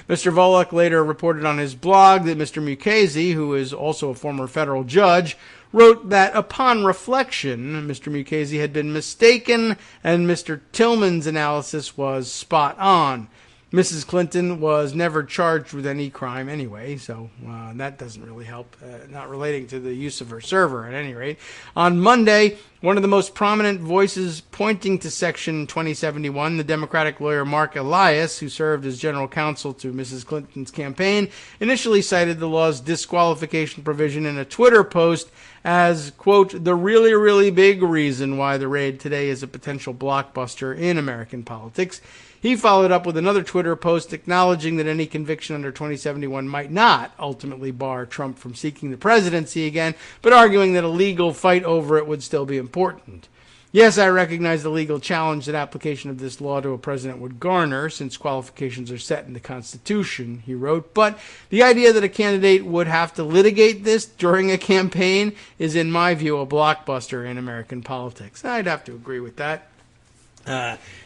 Mr. Volokh later reported on his blog that Mr. Mukasey, who is also a former federal judge, wrote that upon reflection, Mr. Mukasey had been mistaken and Mr. Tillman's analysis was spot on. Mrs. Clinton was never charged with any crime anyway, so that doesn't really help, not relating to the use of her server at any rate. On Monday, one of the most prominent voices pointing to Section 2071, the Democratic lawyer Mark Elias, who served as general counsel to Mrs. Clinton's campaign, initially cited the law's disqualification provision in a Twitter post as, quote, the really, really big reason why the raid today is a potential blockbuster in American politics. He followed up with another Twitter post acknowledging that any conviction under 2071 might not ultimately bar Trump from seeking the presidency again, but arguing that a legal fight over it would still be important. Yes, I recognize the legal challenge that application of this law to a president would garner, since qualifications are set in the Constitution, he wrote, but the idea that a candidate would have to litigate this during a campaign is, in my view, a blockbuster in American politics. I'd have to agree with that.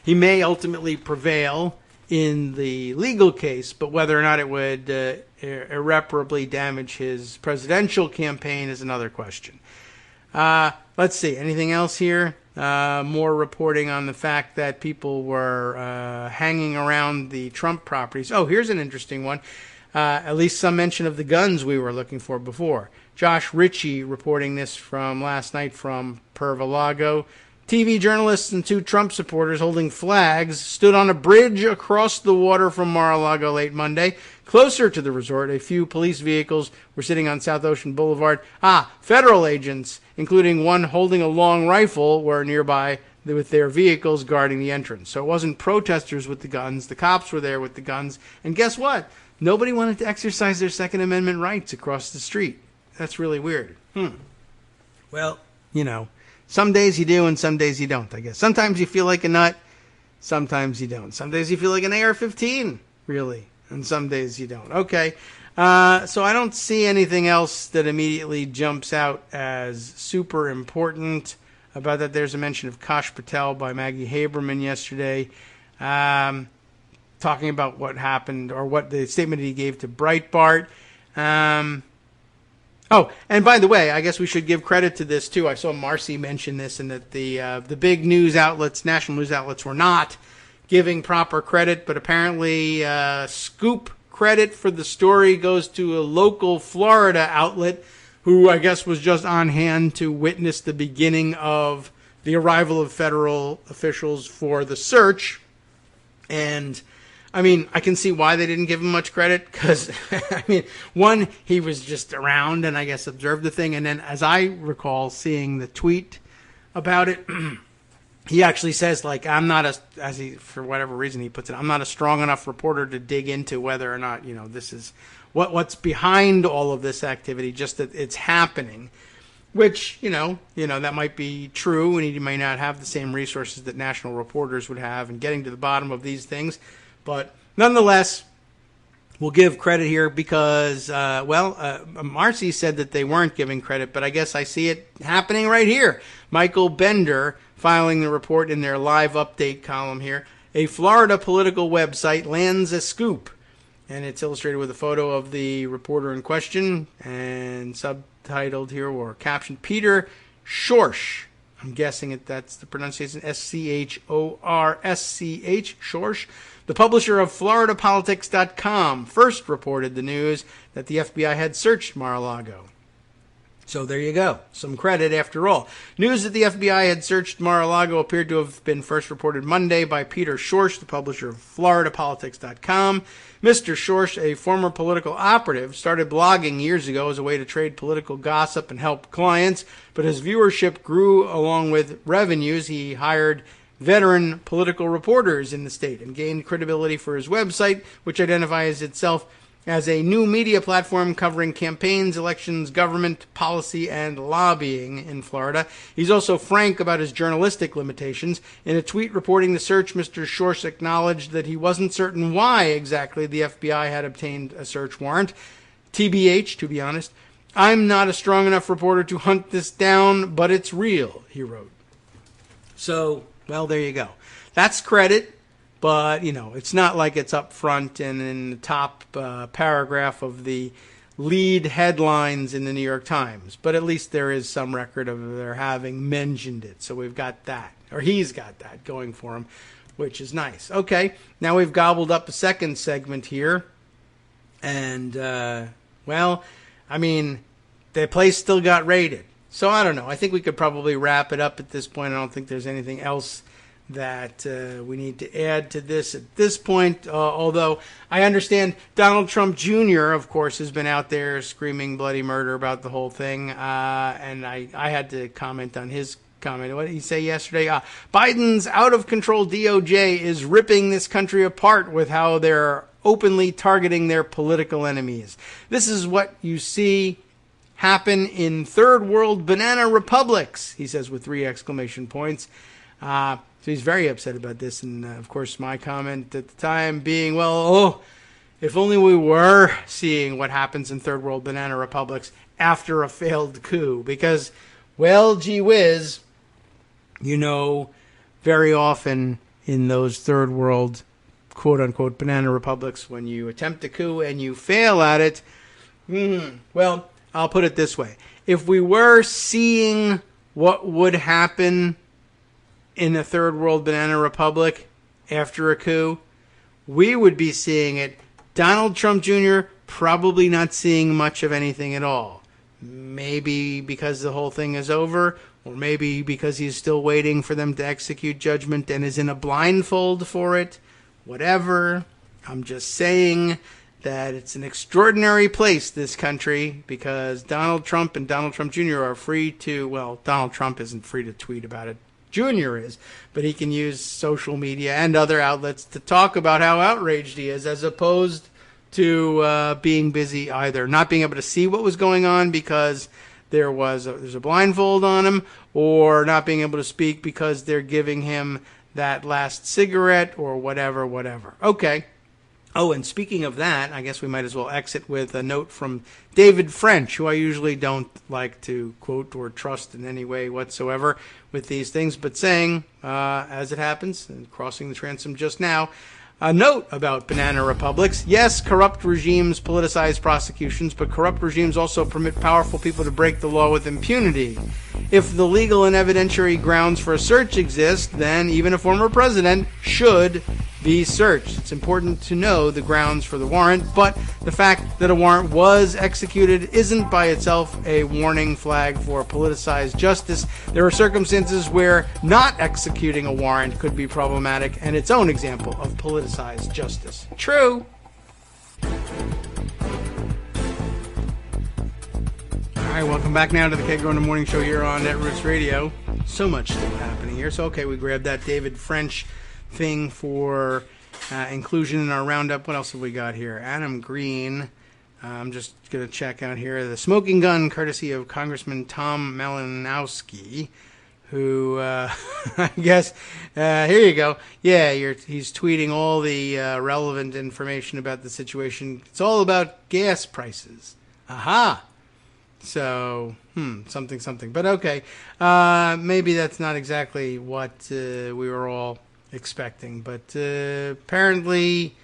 He may ultimately prevail in the legal case, but whether or not it would irreparably damage his presidential campaign is another question. Let's see. Anything else here? More reporting on the fact that people were hanging around the Trump properties. Oh, here's an interesting one. At least some mention of the guns we were looking for before. Josh Ritchie reporting this from last night from Pervalago. TV journalists and two Trump supporters holding flags stood on a bridge across the water from Mar-a-Lago late Monday. Closer to the resort, a few police vehicles were sitting on South Ocean Boulevard. Federal agents, including one holding a long rifle, were nearby with their vehicles guarding the entrance. So it wasn't protesters with the guns. The cops were there with the guns. And guess what? Nobody wanted to exercise their Second Amendment rights across the street. That's really weird. Well, some days you do and some days you don't, I guess. Sometimes you feel like a nut, sometimes you don't. Some days you feel like an AR-15, really, and some days you don't. Okay, so I don't see anything else that immediately jumps out as super important about that. There's a mention of Kash Patel by Maggie Haberman yesterday, talking about what happened, or what the statement he gave to Breitbart. Oh, and by the way, I guess we should give credit to this, too. I saw Marcy mention this, and that the big news outlets, national news outlets, were not giving proper credit, but apparently scoop credit for the story goes to a local Florida outlet who I guess was just on hand to witness the beginning of the arrival of federal officials for the search. And I mean, I can see why they didn't give him much credit, because, one, he was just around and I guess observed the thing. And then, as I recall seeing the tweet about it, he actually says, I'm not for whatever reason he puts it, I'm not a strong enough reporter to dig into whether or not, this is what's behind all of this activity, just that it's happening. Which, that might be true, and he may not have the same resources that national reporters would have in getting to the bottom of these things. But nonetheless, we'll give credit here because, Marcy said that they weren't giving credit, but I guess I see it happening right here. Michael Bender filing the report in their live update column here. A Florida political website lands a scoop. And it's illustrated with a photo of the reporter in question and subtitled here, or captioned, Peter Schorsch. I'm guessing that's the pronunciation, Schorsch, Schorsch. The publisher of FloridaPolitics.com first reported the news that the FBI had searched Mar-a-Lago. So there you go. Some credit after all. News that the FBI had searched Mar-a-Lago appeared to have been first reported Monday by Peter Schorsch, the publisher of FloridaPolitics.com. Mr. Schorsch, a former political operative, started blogging years ago as a way to trade political gossip and help clients, but as viewership grew along with revenues, he hired veteran political reporters in the state and gained credibility for his website, which identifies itself as a new media platform covering campaigns, elections, government, policy, and lobbying in Florida. He's also frank about his journalistic limitations. In a tweet reporting the search, Mr. Schorsch acknowledged that he wasn't certain why exactly the FBI had obtained a search warrant. TBH, to be honest, I'm not a strong enough reporter to hunt this down, but it's real, he wrote. So, well, there you go. That's credit. But, it's not like it's up front and in the top paragraph of the lead headlines in the New York Times. But at least there is some record of their having mentioned it. So we've got that, or he's got that going for him. which is nice. Okay, now we've gobbled up a second segment here. And, well, I mean, the place still got raided. So I don't know. I think we could probably wrap it up at this point. I don't think there's anything else that we need to add to this at this point. Although I understand Donald Trump Jr., of course, has been out there screaming bloody murder about the whole thing. And I had to comment on his comment. What did he say yesterday? Biden's out-of-control DOJ is ripping this country apart with how they're openly targeting their political enemies. This is what you see happen in third world banana republics, he says with 3 exclamation points. So he's very upset about this. And, of course, my comment at the time being, well, if only we were seeing what happens in third world banana republics after a failed coup. Because, well, gee whiz, you know, very often in those third world quote-unquote banana republics, when you attempt a coup and you fail at it, well, I'll put it this way. If we were seeing what would happen in a third world banana republic after a coup, we would be seeing it. Donald Trump Jr. probably not seeing much of anything at all. Maybe because the whole thing is over, or maybe because he's still waiting for them to execute judgment and is in a blindfold for it. Whatever. I'm just saying that it's an extraordinary place, this country, because Donald Trump and Donald Trump Jr. are free to, well, Donald Trump isn't free to tweet about it. Jr. is, but he can use social media and other outlets to talk about how outraged he is, as opposed to being busy either not being able to see what was going on because there's a blindfold on him, or not being able to speak because they're giving him that last cigarette or whatever. Okay. Oh, and speaking of that, I guess we might as well exit with a note from David French, who I usually don't like to quote or trust in any way whatsoever with these things, but saying, as it happens, and crossing the transom just now, a note about banana republics. Yes, corrupt regimes politicize prosecutions, but corrupt regimes also permit powerful people to break the law with impunity. If the legal and evidentiary grounds for a search exist, then even a former president should be searched. It's important to know the grounds for the warrant, but the fact that a warrant was executed isn't by itself a warning flag for politicized justice. There are circumstances where not executing a warrant could be problematic, and its own example of politicized justice. True. All right, welcome back now to the Kagro in the Morning Show here on Netroots Radio. So much still happening here. So, okay, we grabbed that David French thing for inclusion in our roundup. What else have we got here? Adam Green. I'm just going to check out here. The smoking gun, courtesy of Congressman Tom Malinowski, who, I guess, here you go. Yeah, he's tweeting all the relevant information about the situation. It's all about gas prices. Aha! So, something. But okay, maybe that's not exactly what we were all expecting, but apparently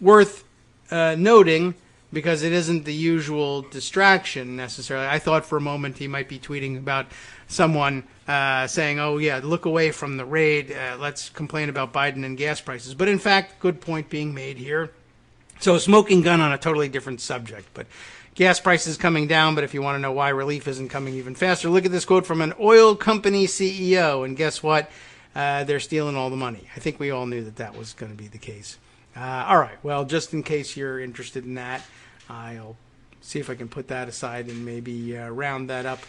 worth noting, because it isn't the usual distraction necessarily. I thought for a moment he might be tweeting about someone saying, oh yeah, look away from the raid, let's complain about Biden and gas prices. But in fact, good point being made here. So smoking gun on a totally different subject, but gas prices coming down. But if you want to know why relief isn't coming even faster, look at this quote from an oil company CEO, and guess what? They're stealing all the money. I think we all knew that was going to be the case. All right. Well, just in case you're interested in that, I'll see if I can put that aside and maybe round that up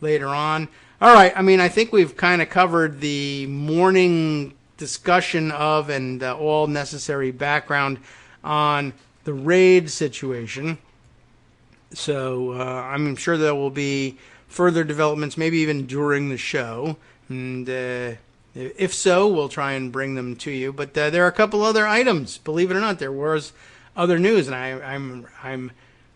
later on. All right. I mean, I think we've kind of covered the morning discussion of and all necessary background on the raid situation. So I'm sure there will be further developments, maybe even during the show. And if so, we'll try and bring them to you. But there are a couple other items. Believe it or not, there was other news, and I'm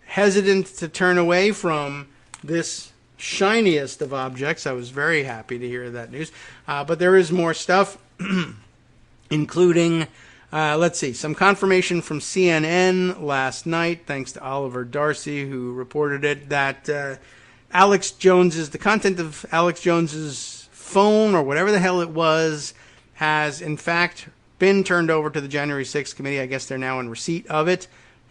hesitant to turn away from this shiniest of objects. I was very happy to hear that news. But there is more stuff, including, let's see, some confirmation from CNN last night, thanks to Oliver Darcy, who reported it, that the content of Alex Jones's phone, or whatever the hell it was, has, in fact, been turned over to the January 6th committee. I guess they're now in receipt of it.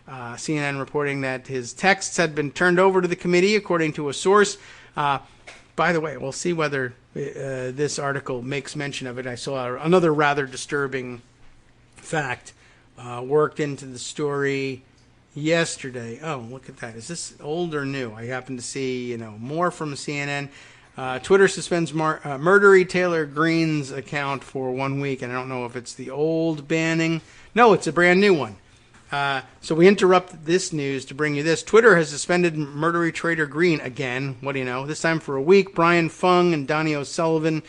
CNN reporting that his texts had been turned over to the committee, according to a source. By the way, we'll see whether this article makes mention of it. I saw another rather disturbing fact worked into the story yesterday. Oh, look at that. Is this old or new? I happen to see, more from CNN. Twitter suspends Murdery Taylor Greene's account for 1 week, and I don't know if it's the old banning. No, it's a brand new one. So we interrupt this news to bring you this. Twitter has suspended Murdery Trader Greene again. What do you know? This time for a week. Brian Fung and Donnie O'Sullivan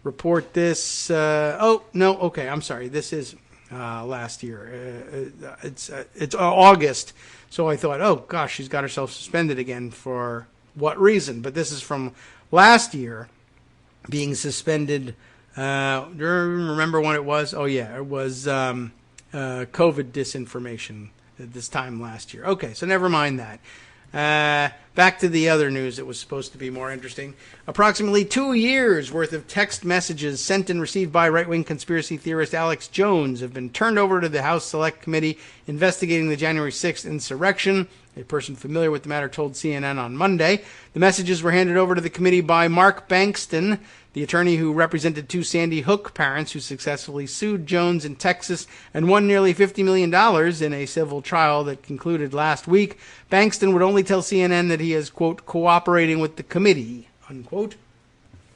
report this. Okay, I'm sorry. This is last year. It's August. So I thought, oh gosh, she's got herself suspended again for what reason? But this is from last year, being suspended. Do you remember when it was? Oh yeah, it was COVID disinformation at this time last year. Okay, so never mind that. Back to the other news that was supposed to be more interesting. Approximately 2 years worth of text messages sent and received by right-wing conspiracy theorist Alex Jones have been turned over to the House Select Committee investigating the January 6th insurrection. A person familiar with the matter told CNN on Monday. The messages were handed over to the committee by Mark Bankston, the attorney who represented two Sandy Hook parents who successfully sued Jones in Texas and won nearly $50 million in a civil trial that concluded last week. Bankston would only tell CNN that he is, quote, cooperating with the committee, unquote.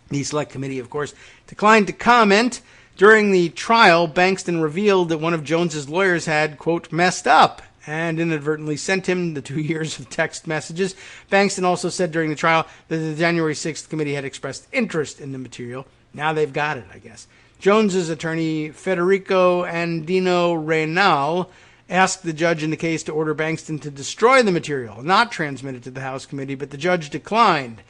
The Select Committee, of course, declined to comment. During the trial, Bankston revealed that one of Jones's lawyers had, quote, messed up and inadvertently sent him the 2 years of text messages. Bankston also said during the trial that the January 6th committee had expressed interest in the material. Now they've got it, I guess. Jones's attorney, Federico Andino Reynal, asked the judge in the case to order Bankston to destroy the material, not transmit it to the House committee, but the judge declined.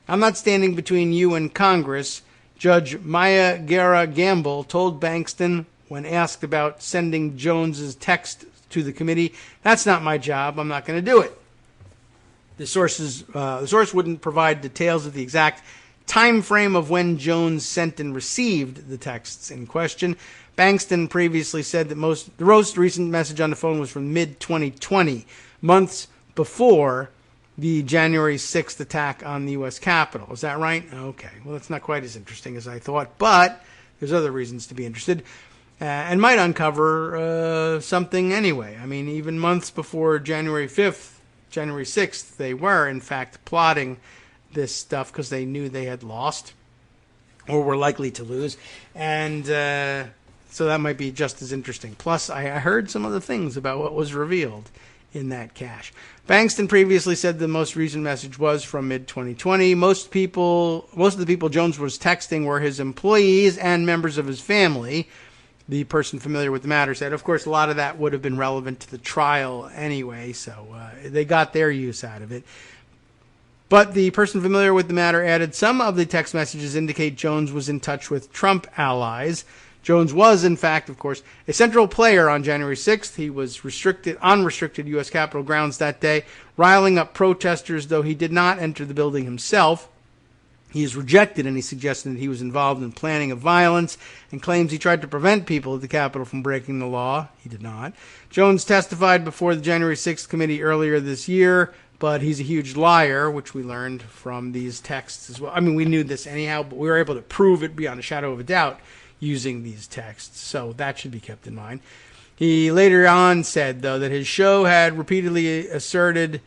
I'm not standing between you and Congress, Judge Maya Guerra Gamble told Bankston when asked about sending Jones's text to the committee. That's not my job. I'm not going to do it. The source wouldn't provide details of the exact time frame of when Jones sent and received the texts in question. Bankston previously said that the most recent message on the phone was from mid-2020, months before the January 6th attack on the U.S. Capitol. Is that right? Okay. Well, that's not quite as interesting as I thought, but there's other reasons to be interested. And might uncover something anyway. I mean, even months before January 5th, January 6th, they were, in fact, plotting this stuff because they knew they had lost or were likely to lose. And so that might be just as interesting. Plus, I heard some other things about what was revealed in that cache. Bankston previously said the most recent message was from mid-2020. Most of the people Jones was texting were his employees and members of his family. The person familiar with the matter said, of course, a lot of that would have been relevant to the trial anyway, so they got their use out of it. But the person familiar with the matter added some of the text messages indicate Jones was in touch with Trump allies. Jones was, in fact, of course, a central player on January 6th. He was on restricted U.S. Capitol grounds that day, riling up protesters, though he did not enter the building himself. He is rejected any suggestion that he was involved in planning of violence and claims he tried to prevent people at the Capitol from breaking the law. He did not. Jones testified before the January 6th committee earlier this year, but he's a huge liar, which we learned from these texts as well. I mean, we knew this anyhow, but we were able to prove it beyond a shadow of a doubt using these texts, so that should be kept in mind. He later on said, though, that his show had repeatedly asserted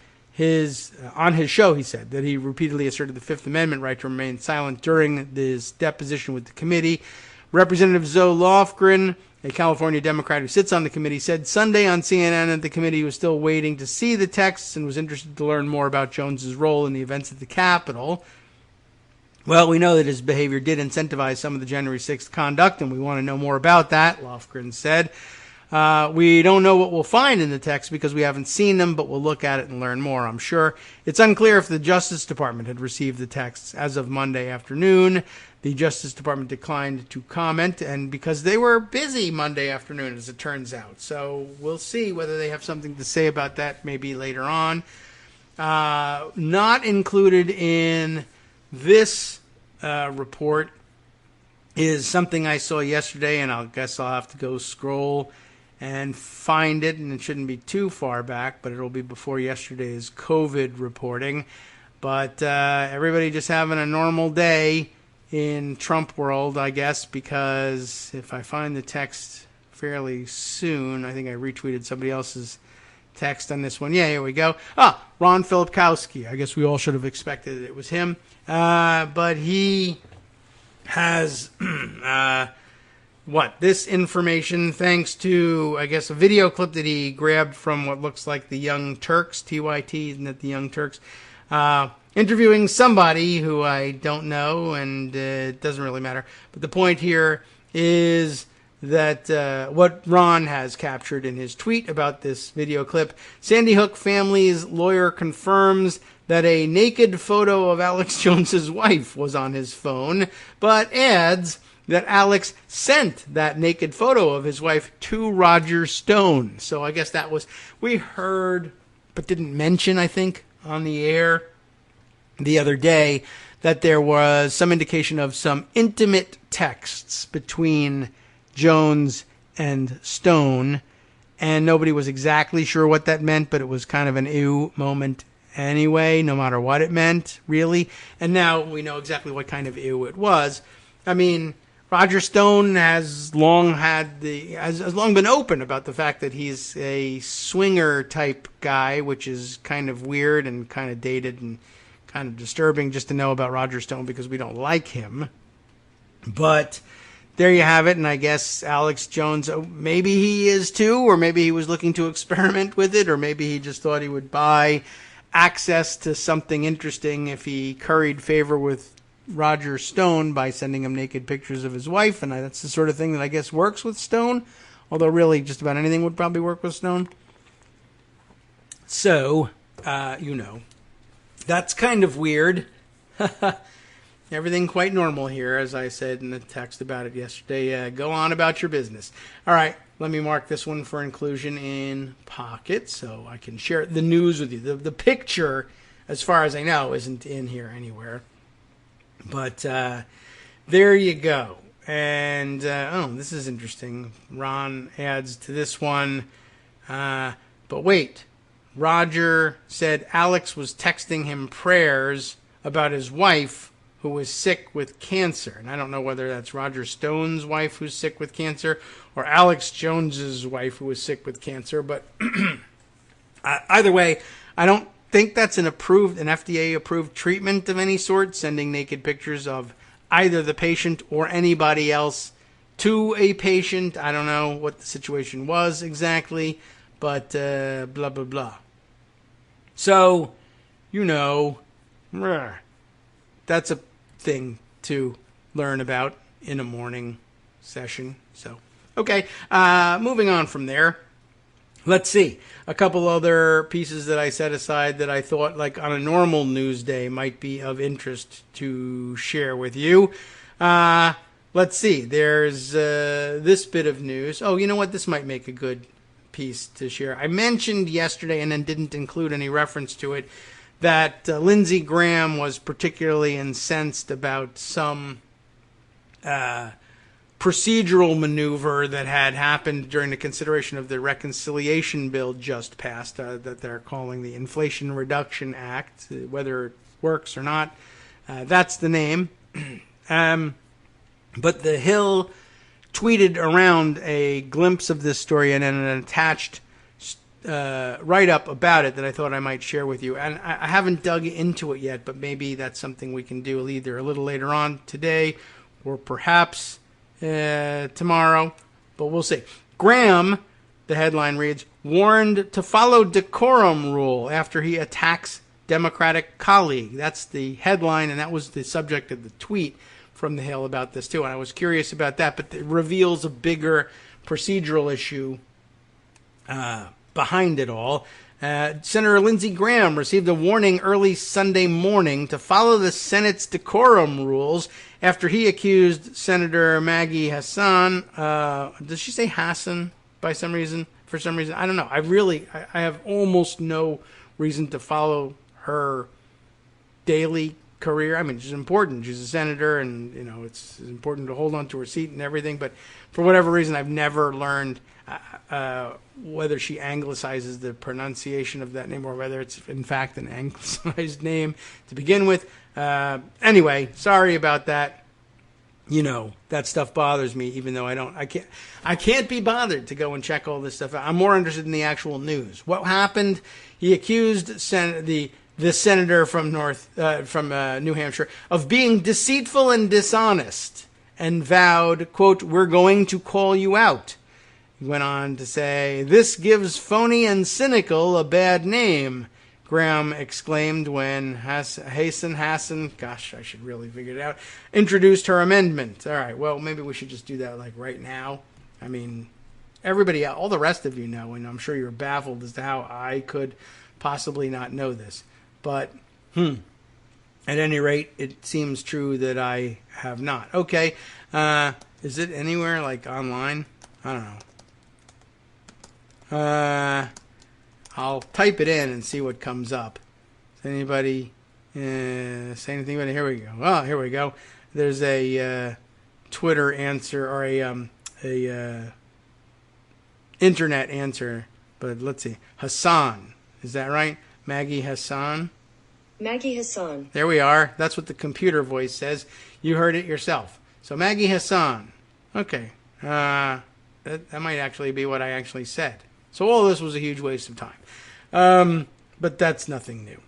on his show, he said that he repeatedly asserted the Fifth Amendment right to remain silent during his deposition with the committee. Representative Zoe Lofgren, a California Democrat who sits on the committee, said Sunday on CNN that the committee was still waiting to see the texts and was interested to learn more about Jones's role in the events at the Capitol. Well, we know that his behavior did incentivize some of the January 6th conduct, and we want to know more about that, Lofgren said. We don't know what we'll find in the text because we haven't seen them, but we'll look at it and learn more, I'm sure. It's unclear if the Justice Department had received the texts as of Monday afternoon. The Justice Department declined to comment, and because they were busy Monday afternoon, as it turns out. So we'll see whether they have something to say about that maybe later on. Not included in this report is something I saw yesterday, and I guess I'll have to go scroll and find it, and it shouldn't be too far back, but it'll be before yesterday's COVID reporting. But everybody just having a normal day in Trump world, I guess, because if I find the text fairly soon, I think I retweeted somebody else's text on this one. Yeah, here we go. Ron Filipkowski. I guess we all should have expected it was him. But he has this information thanks to, I guess, a video clip that he grabbed from what looks like the Young Turks, TYT, isn't it the Young Turks, interviewing somebody who I don't know, and it doesn't really matter. But the point here is that what Ron has captured in his tweet about this video clip, Sandy Hook family's lawyer confirms that a naked photo of Alex Jones's wife was on his phone, but adds that Alex sent that naked photo of his wife to Roger Stone. So I guess that was, we heard, but didn't mention, I think, on the air the other day, that there was some indication of some intimate texts between Jones and Stone, and nobody was exactly sure what that meant, but it was kind of an ew moment anyway, no matter what it meant, really. And now we know exactly what kind of ew it was. I mean, Roger Stone has long been open about the fact that he's a swinger type guy, which is kind of weird and kind of dated and kind of disturbing just to know about Roger Stone because we don't like him. But there you have it, and I guess Alex Jones, maybe he is too, or maybe he was looking to experiment with it, or maybe he just thought he would buy access to something interesting if he curried favor with Roger Stone by sending him naked pictures of his wife, and that's the sort of thing that I guess works with Stone, although really just about anything would probably work with Stone. So, that's kind of weird. Everything quite normal here, as I said in the text about it yesterday. Go on about your business. All right, let me mark this one for inclusion in Pocket so I can share the news with you. The picture, as far as I know, isn't in here anywhere. But there you go. And, this is interesting. Ron adds to this one. But wait, Roger said Alex was texting him prayers about his wife who was sick with cancer. And I don't know whether that's Roger Stone's wife who's sick with cancer or Alex Jones's wife who was sick with cancer. But either way, I don't think that's an FDA-approved treatment of any sort, sending naked pictures of either the patient or anybody else to a patient. I don't know what the situation was exactly, but blah, blah, blah. So, that's a thing to learn about in a morning session. So, okay, moving on from there. Let's see. A couple other pieces that I set aside that I thought, like on a normal news day, might be of interest to share with you. Let's see. There's this bit of news. Oh, you know what? This might make a good piece to share. I mentioned yesterday and then didn't include any reference to it that Lindsey Graham was particularly incensed about some procedural maneuver that had happened during the consideration of the reconciliation bill just passed, that they're calling the Inflation Reduction Act. Whether it works or not, that's the name. But the Hill tweeted around a glimpse of this story and then an attached write-up about it that I thought I might share with you. And I haven't dug into it yet, but maybe that's something we can do either a little later on today or perhaps tomorrow, but we'll see. Graham, the headline reads, warned to follow decorum rule after he attacks Democratic colleague. That's the headline, and that was the subject of the tweet from the Hill about this too. And I was curious about that, but it reveals a bigger procedural issue behind it all. Senator Lindsey Graham received a warning early Sunday morning to follow the Senate's decorum rules after he accused Senator Maggie Hassan. Does she say Hassan by some reason? For some reason, I don't know. I have almost no reason to follow her daily career. I mean, she's important. She's a senator, and it's important to hold on to her seat and everything. But for whatever reason, I've never learned whether she anglicizes the pronunciation of that name or whether it's in fact an anglicized name to begin with. Anyway, sorry about that. That stuff bothers me, even though I can't be bothered to go and check all this stuff out. I'm more interested in the actual news. What happened? He accused the senator from New Hampshire of being deceitful and dishonest, and vowed, quote, "We're going to call you out." He went on to say, "This gives phony and cynical a bad name," Graham exclaimed when Hassan, gosh, I should really figure it out, introduced her amendment. All right, well, maybe we should just do that like right now. I mean, everybody, all the rest of you know, and I'm sure you're baffled as to how I could possibly not know this. But, at any rate, it seems true that I have not. Okay, is it anywhere like online? I don't know. I'll type it in and see what comes up. Does anybody say anything about it? Here we go. Oh, here we go. There's a Twitter answer or a internet answer. But let's see. Hassan. Is that right? Maggie Hassan? Maggie Hassan. There we are. That's what the computer voice says. You heard it yourself. So Maggie Hassan. Okay. That might actually be what I actually said. So all this was a huge waste of time. But that's nothing new.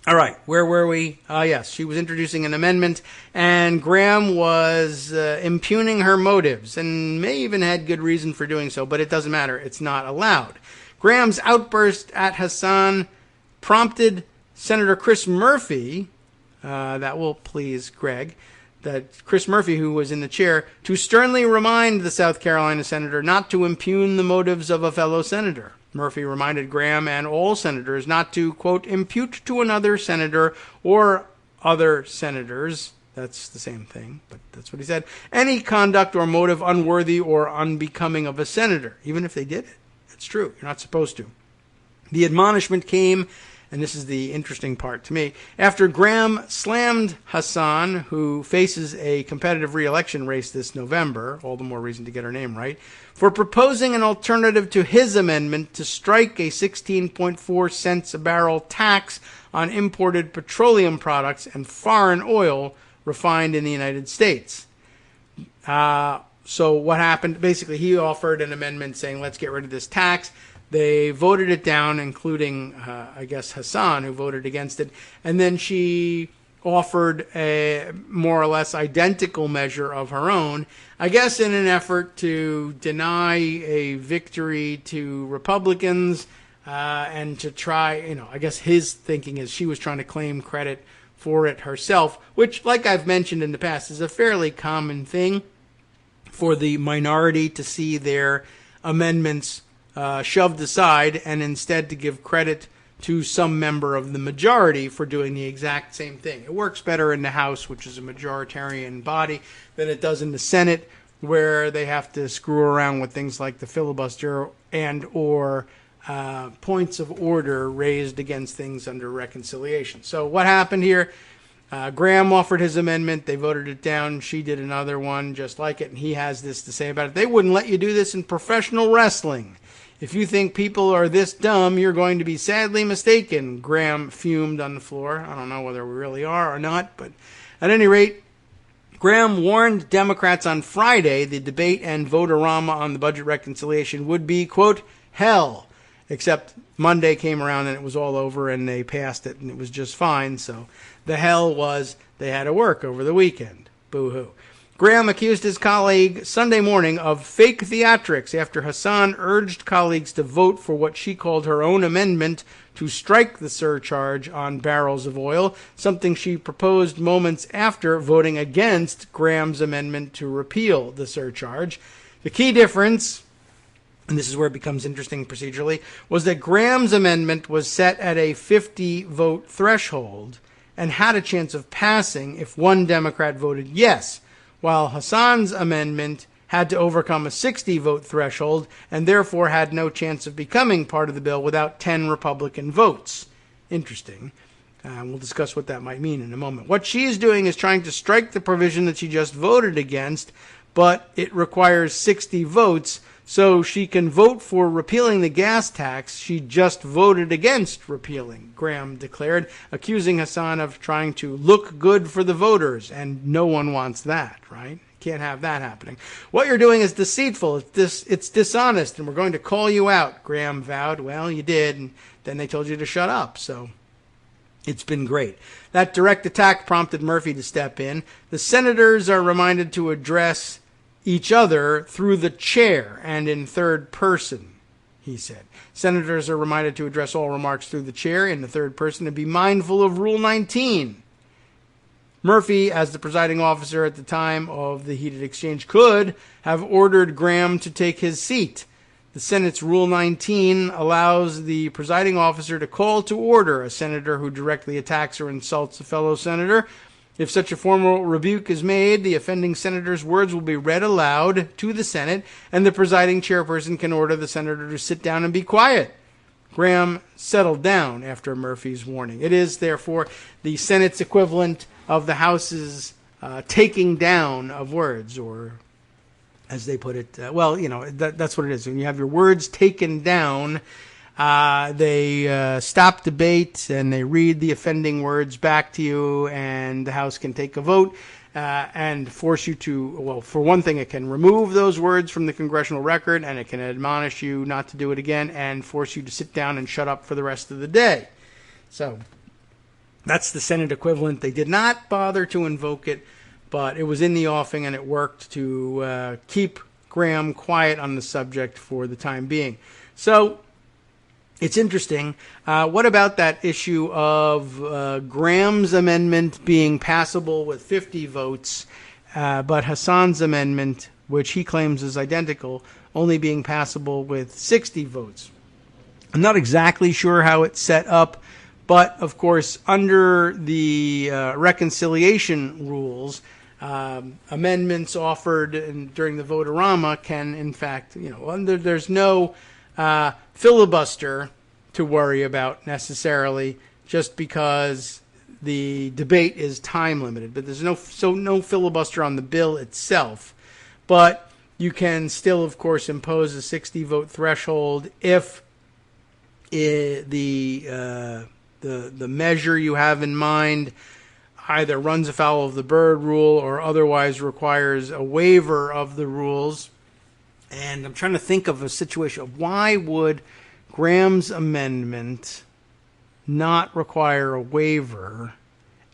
All right, where were we? Yes, she was introducing an amendment, and Graham was impugning her motives, and may even had good reason for doing so, but it doesn't matter. It's not allowed. Graham's outburst at Hassan prompted Senator Chris Murphy, that will please Greg, that Chris Murphy, who was in the chair, to sternly remind the South Carolina senator not to impugn the motives of a fellow senator. Murphy reminded Graham and all senators not to, quote, impute to another senator or other senators, that's the same thing, but that's what he said, any conduct or motive unworthy or unbecoming of a senator, even if they did it. It's true. You're not supposed to. The admonishment came, and this is the interesting part to me, after Graham slammed Hassan, who faces a competitive re-election race this November, all the more reason to get her name right, for proposing an alternative to his amendment to strike a 16.4 cents a barrel tax on imported petroleum products and foreign oil refined in the United States. So what happened? Basically, he offered an amendment saying, let's get rid of this tax. They voted it down, including, I guess, Hassan, who voted against it. And then she offered a more or less identical measure of her own, I guess in an effort to deny a victory to Republicans and to try, I guess his thinking is she was trying to claim credit for it herself, which, like I've mentioned in the past, is a fairly common thing for the minority to see their amendments shoved aside and instead to give credit to some member of the majority for doing the exact same thing. It works better in the House, which is a majoritarian body, than it does in the Senate, where they have to screw around with things like the filibuster and or points of order raised against things under reconciliation. So what happened here? Graham offered his amendment. They voted it down. She did another one just like it, and he has this to say about it. They wouldn't let you do this in professional wrestling. If you think people are this dumb, you're going to be sadly mistaken, Graham fumed on the floor. I don't know whether we really are or not, but at any rate, Graham warned Democrats on Friday the debate and vote-a-rama on the budget reconciliation would be, quote, hell, except Monday came around and it was all over and they passed it and it was just fine. So the hell was they had to work over the weekend. Boo-hoo. Graham accused his colleague Sunday morning of fake theatrics after Hassan urged colleagues to vote for what she called her own amendment to strike the surcharge on barrels of oil, something she proposed moments after voting against Graham's amendment to repeal the surcharge. The key difference, and this is where it becomes interesting procedurally, was that Graham's amendment was set at a 50-vote threshold and had a chance of passing if one Democrat voted yes, while Hassan's amendment had to overcome a 60-vote threshold and therefore had no chance of becoming part of the bill without 10 Republican votes. Interesting. We'll discuss what that might mean in a moment. What she is doing is trying to strike the provision that she just voted against, but it requires 60 votes, so she can vote for repealing the gas tax she just voted against repealing, Graham declared, accusing Hassan of trying to look good for the voters, and no one wants that, right? Can't have that happening. What you're doing is deceitful. It's dishonest, and we're going to call you out, Graham vowed. Well, you did, and then they told you to shut up, so it's been great. That direct attack prompted Murphy to step in. The senators are reminded to address each other through the chair and in third person, he said. Senators are reminded to address all remarks through the chair in the third person and be mindful of Rule 19. Murphy, as the presiding officer at the time of the heated exchange, could have ordered Graham to take his seat. The Senate's Rule 19 allows the presiding officer to call to order a senator who directly attacks or insults a fellow senator. If such a formal rebuke is made, the offending senator's words will be read aloud to the Senate, and the presiding chairperson can order the senator to sit down and be quiet. Graham settled down after Murphy's warning. It is, therefore, the Senate's equivalent of the House's taking down of words, or as they put it, that's what it is. When you have your words taken down, they stop debate and they read the offending words back to you, and the House can take a vote and force you to, well, for one thing, it can remove those words from the congressional record, and it can admonish you not to do it again and force you to sit down and shut up for the rest of the day. So that's the Senate equivalent. They did not bother to invoke it, but it was in the offing, and it worked to keep Graham quiet on the subject for the time being. So it's interesting. What about that issue of Graham's amendment being passable with 50 votes, but Hassan's amendment, which he claims is identical, only being passable with 60 votes? I'm not exactly sure how it's set up, but of course, under the reconciliation rules, amendments offered during the vote-a-rama can, in fact, there's no filibuster to worry about necessarily, just because the debate is time limited. But there's no filibuster on the bill itself. But you can still, of course, impose a 60-vote threshold if the measure you have in mind either runs afoul of the Byrd rule or otherwise requires a waiver of the rules. And I'm trying to think of a situation of why would Graham's amendment not require a waiver?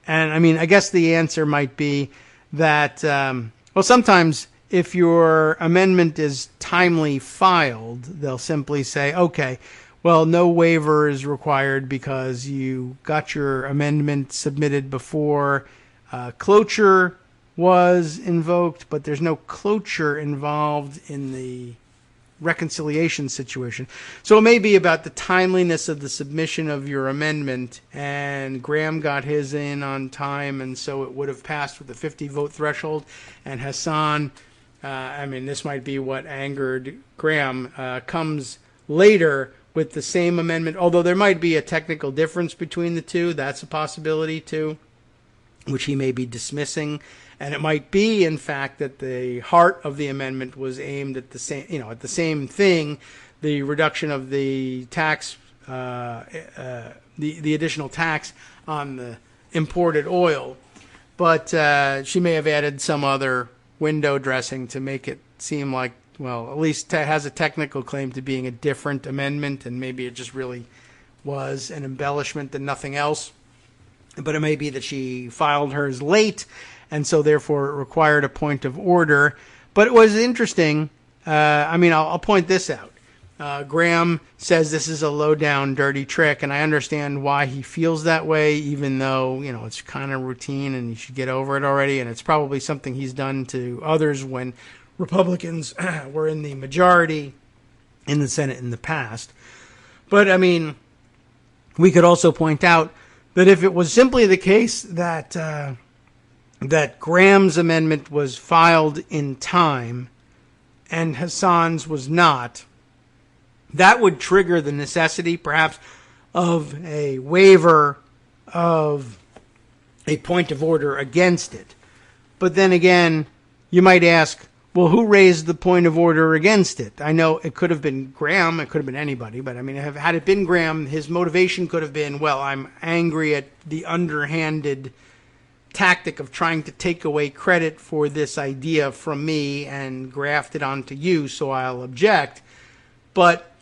And I mean, I guess the answer might be that, sometimes if your amendment is timely filed, they'll simply say, okay, well, no waiver is required because you got your amendment submitted before cloture was invoked, but there's no cloture involved in the reconciliation situation. So it may be about the timeliness of the submission of your amendment, and Graham got his in on time, and so it would have passed with the 50-vote threshold, and Hassan, this might be what angered Graham, comes later with the same amendment, although there might be a technical difference between the two. That's a possibility too, which he may be dismissing. And it might be, in fact, that the heart of the amendment was aimed at the same thing, the reduction of the tax, the additional tax on the imported oil. But she may have added some other window dressing to make it seem like, well, at least has a technical claim to being a different amendment, and maybe it just really was an embellishment and nothing else. But it may be that she filed hers late, and so therefore it required a point of order. But it was interesting. I'll point this out. Graham says this is a low-down, dirty trick, and I understand why he feels that way, even though, it's kind of routine and you should get over it already, and it's probably something he's done to others when Republicans were in the majority in the Senate in the past. But, we could also point out that if it was simply the case that that Graham's amendment was filed in time and Hassan's was not, that would trigger the necessity, perhaps, of a waiver of a point of order against it. But then again, you might ask, well, who raised the point of order against it? I know it could have been Graham, it could have been anybody, but I mean, had it been Graham, his motivation could have been, well, I'm angry at the underhanded tactic of trying to take away credit for this idea from me and graft it onto you, so I'll object. But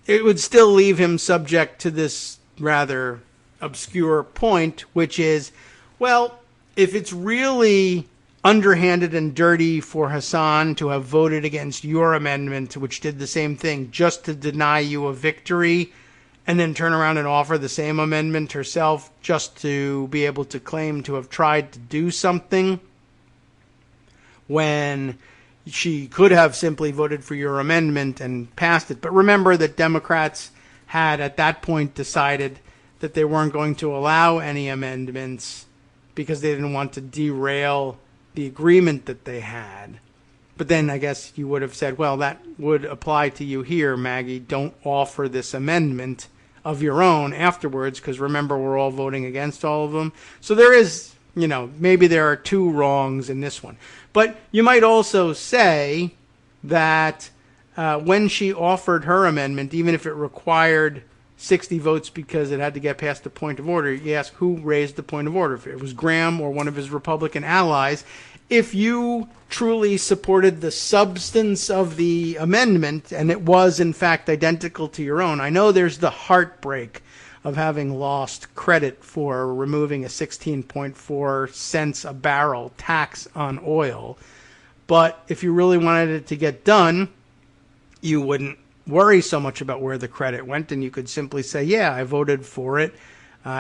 it would still leave him subject to this rather obscure point, which is, well, if it's really underhanded and dirty for Hassan to have voted against your amendment, which did the same thing, just to deny you a victory, and then turn around and offer the same amendment herself just to be able to claim to have tried to do something, when she could have simply voted for your amendment and passed it. But remember that Democrats had at that point decided that they weren't going to allow any amendments because they didn't want to derail the agreement that they had. But then I guess you would have said, well, that would apply to you here, Maggie. Don't offer this amendment of your own afterwards, because remember, we're all voting against all of them. So there is, maybe there are two wrongs in this one. But you might also say that when she offered her amendment, even if it required 60 votes because it had to get past the point of order, you ask who raised the point of order. If it was Graham or one of his Republican allies, if you truly supported the substance of the amendment and it was in fact identical to your own, I know there's the heartbreak of having lost credit for removing a 16.4 cents a barrel tax on oil, but if you really wanted it to get done, you wouldn't worry so much about where the credit went, and you could simply say, yeah, I voted for it.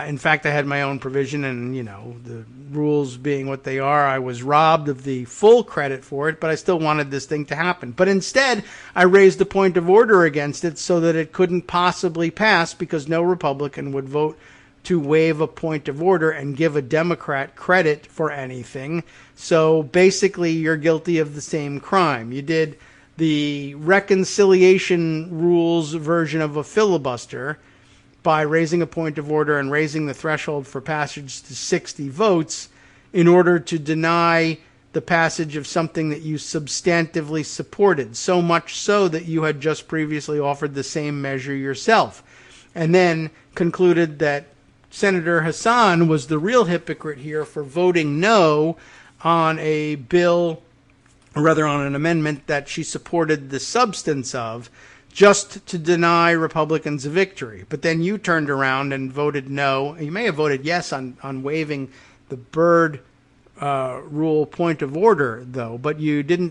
In fact, I had my own provision, and, the rules being what they are, I was robbed of the full credit for it, but I still wanted this thing to happen. But instead, I raised a point of order against it so that it couldn't possibly pass, because no Republican would vote to waive a point of order and give a Democrat credit for anything. So basically, you're guilty of the same crime. You did the reconciliation rules version of a filibuster by raising a point of order and raising the threshold for passage to 60 votes in order to deny the passage of something that you substantively supported, so much so that you had just previously offered the same measure yourself, and then concluded that Senator Hassan was the real hypocrite here for voting no on a bill, or rather on an amendment that she supported the substance of, just to deny Republicans a victory. But then you turned around and voted no. You may have voted yes on waiving the Byrd rule point of order, though, but you didn't,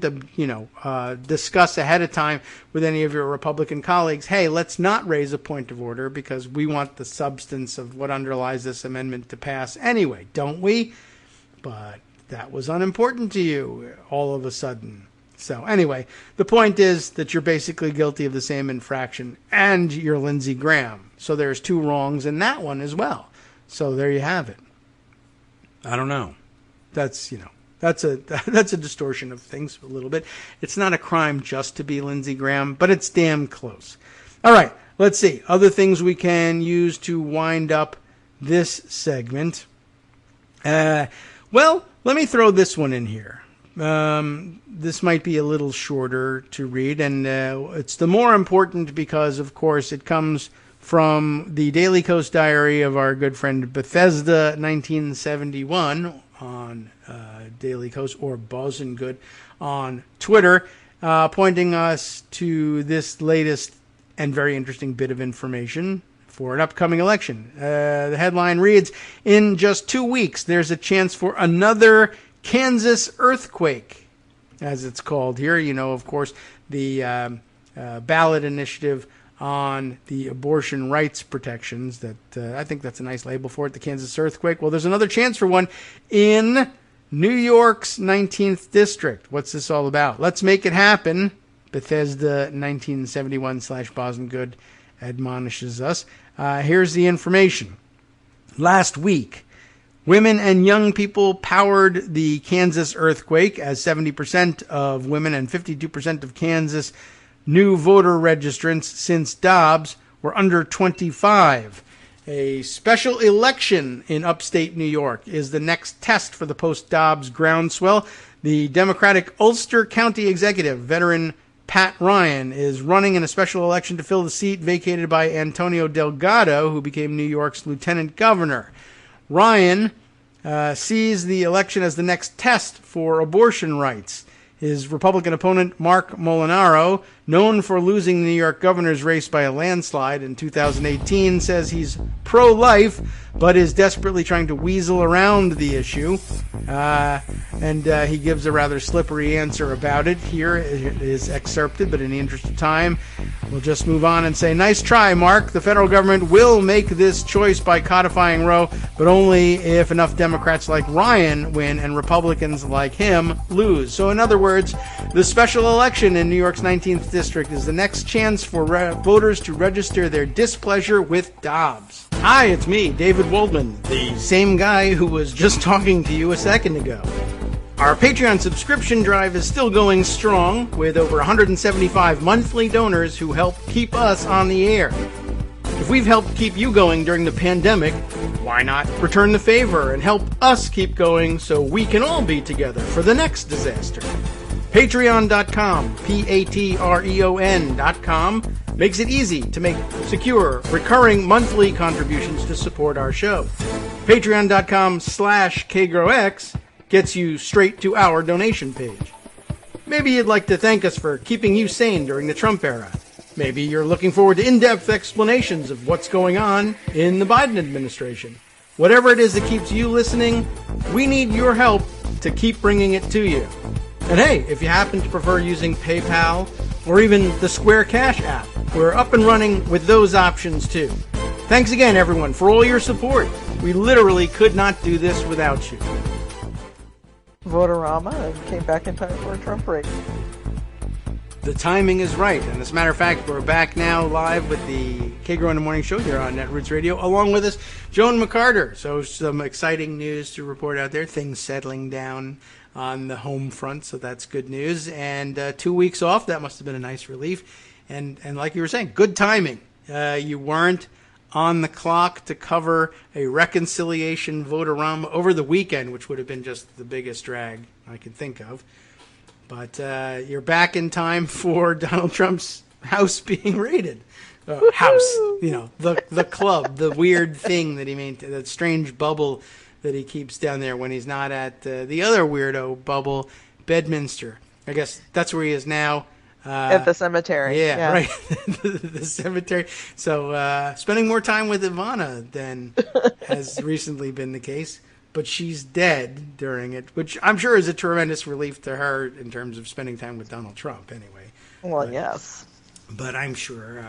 discuss ahead of time with any of your Republican colleagues, hey, let's not raise a point of order because we want the substance of what underlies this amendment to pass anyway, don't we? But that was unimportant to you all of a sudden. So anyway, the point is that you're basically guilty of the same infraction, and you're Lindsey Graham. So there's two wrongs in that one as well. So there you have it. I don't know. That's a distortion of things a little bit. It's not a crime just to be Lindsey Graham, but it's damn close. All right, let's see. Other things we can use to wind up this segment. Well, let me throw this one in here. This might be a little shorter to read, and it's the more important because, of course, it comes from the Daily Coast Diary of our good friend Bethesda 1971 on Daily Coast, or Bosengood on Twitter, pointing us to this latest and very interesting bit of information for an upcoming election. The headline reads, in just 2 weeks, there's a chance for another Kansas earthquake, as it's called here. Of course, the ballot initiative on the abortion rights protections that I think that's a nice label for it, the Kansas earthquake. Well, there's another chance for one in New York's 19th district. What's this all about? Let's make it happen. Bethesda 1971/Bosengood admonishes us. Here's the information. Last week, women and young people powered the Kansas earthquake, as 70% of women and 52% of Kansas new voter registrants since Dobbs were under 25. A special election in upstate New York is the next test for the post-Dobbs groundswell. The Democratic Ulster County Executive, veteran Pat Ryan, is running in a special election to fill the seat vacated by Antonio Delgado, who became New York's lieutenant governor. Ryan sees the election as the next test for abortion rights. His Republican opponent, Mark Molinaro, known for losing the New York governor's race by a landslide in 2018, says he's pro-life, but is desperately trying to weasel around the issue. And he gives a rather slippery answer about it. Here it is excerpted, but in the interest of time, we'll just move on and say, nice try, Mark. The federal government will make this choice by codifying Roe, but only if enough Democrats like Ryan win and Republicans like him lose. So in other words, the special election in New York's 19th district is the next chance for voters to register their displeasure with Dobbs. Hi, it's me, David Waldman, the same guy who was just talking to you a second ago. Our Patreon subscription drive is still going strong, with over 175 monthly donors who help keep us on the air. If we've helped keep you going during the pandemic, why not return the favor and help us keep going so we can all be together for the next disaster? Patreon.com, Patreon.com, makes it easy to make secure, recurring monthly contributions to support our show. Patreon.com/KagroX gets you straight to our donation page. Maybe you'd like to thank us for keeping you sane during the Trump era. Maybe you're looking forward to in-depth explanations of what's going on in the Biden administration. Whatever it is that keeps you listening, we need your help to keep bringing it to you. And hey, if you happen to prefer using PayPal or even the Square Cash app, we're up and running with those options too. Thanks again, everyone, for all your support. We literally could not do this without you. Votorama and came back in time for a Trump race. The timing is right. And as a matter of fact, we're back now live with the Kagro in the Morning Show here on Netroots Radio. Along with us, Joan McCarter. So some exciting news to report out there. Things settling down on the home front, so that's good news. And 2 weeks off, that must have been a nice relief. And like you were saying, good timing. You weren't on the clock to cover a reconciliation votorama over the weekend, which would have been just the biggest drag I could think of. But you're back in time for Donald Trump's house being raided. House, the club, the weird thing that he made, that strange bubble that he keeps down there when he's not at the other weirdo bubble, Bedminster. I guess that's where he is now. At the cemetery. Yeah. Right. The cemetery. So spending more time with Ivana than has recently been the case. But she's dead during it, which I'm sure is a tremendous relief to her in terms of spending time with Donald Trump anyway. Well, yes. But I'm sure,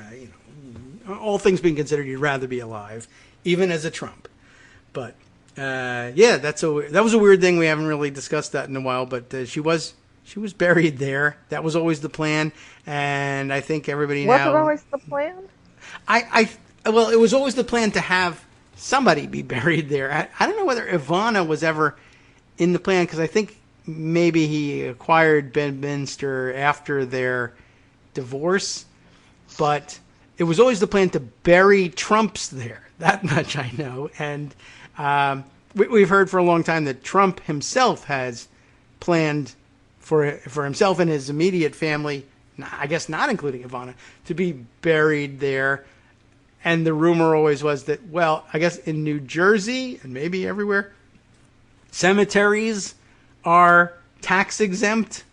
all things being considered, you'd rather be alive, even as a Trump. But, that was a weird thing. We haven't really discussed that in a while, but she was buried there. That was always the plan, and I think everybody now... Was it always the plan? Well, it was always the plan to have somebody be buried there. I don't know whether Ivana was ever in the plan, because I think maybe he acquired Bedminster after their divorce, but it was always the plan to bury Trumps there. That much I know. And we've heard for a long time that Trump himself has planned for himself and his immediate family, I guess not including Ivana, to be buried there. And the rumor always was that, well, I guess in New Jersey and maybe everywhere, cemeteries are tax exempt,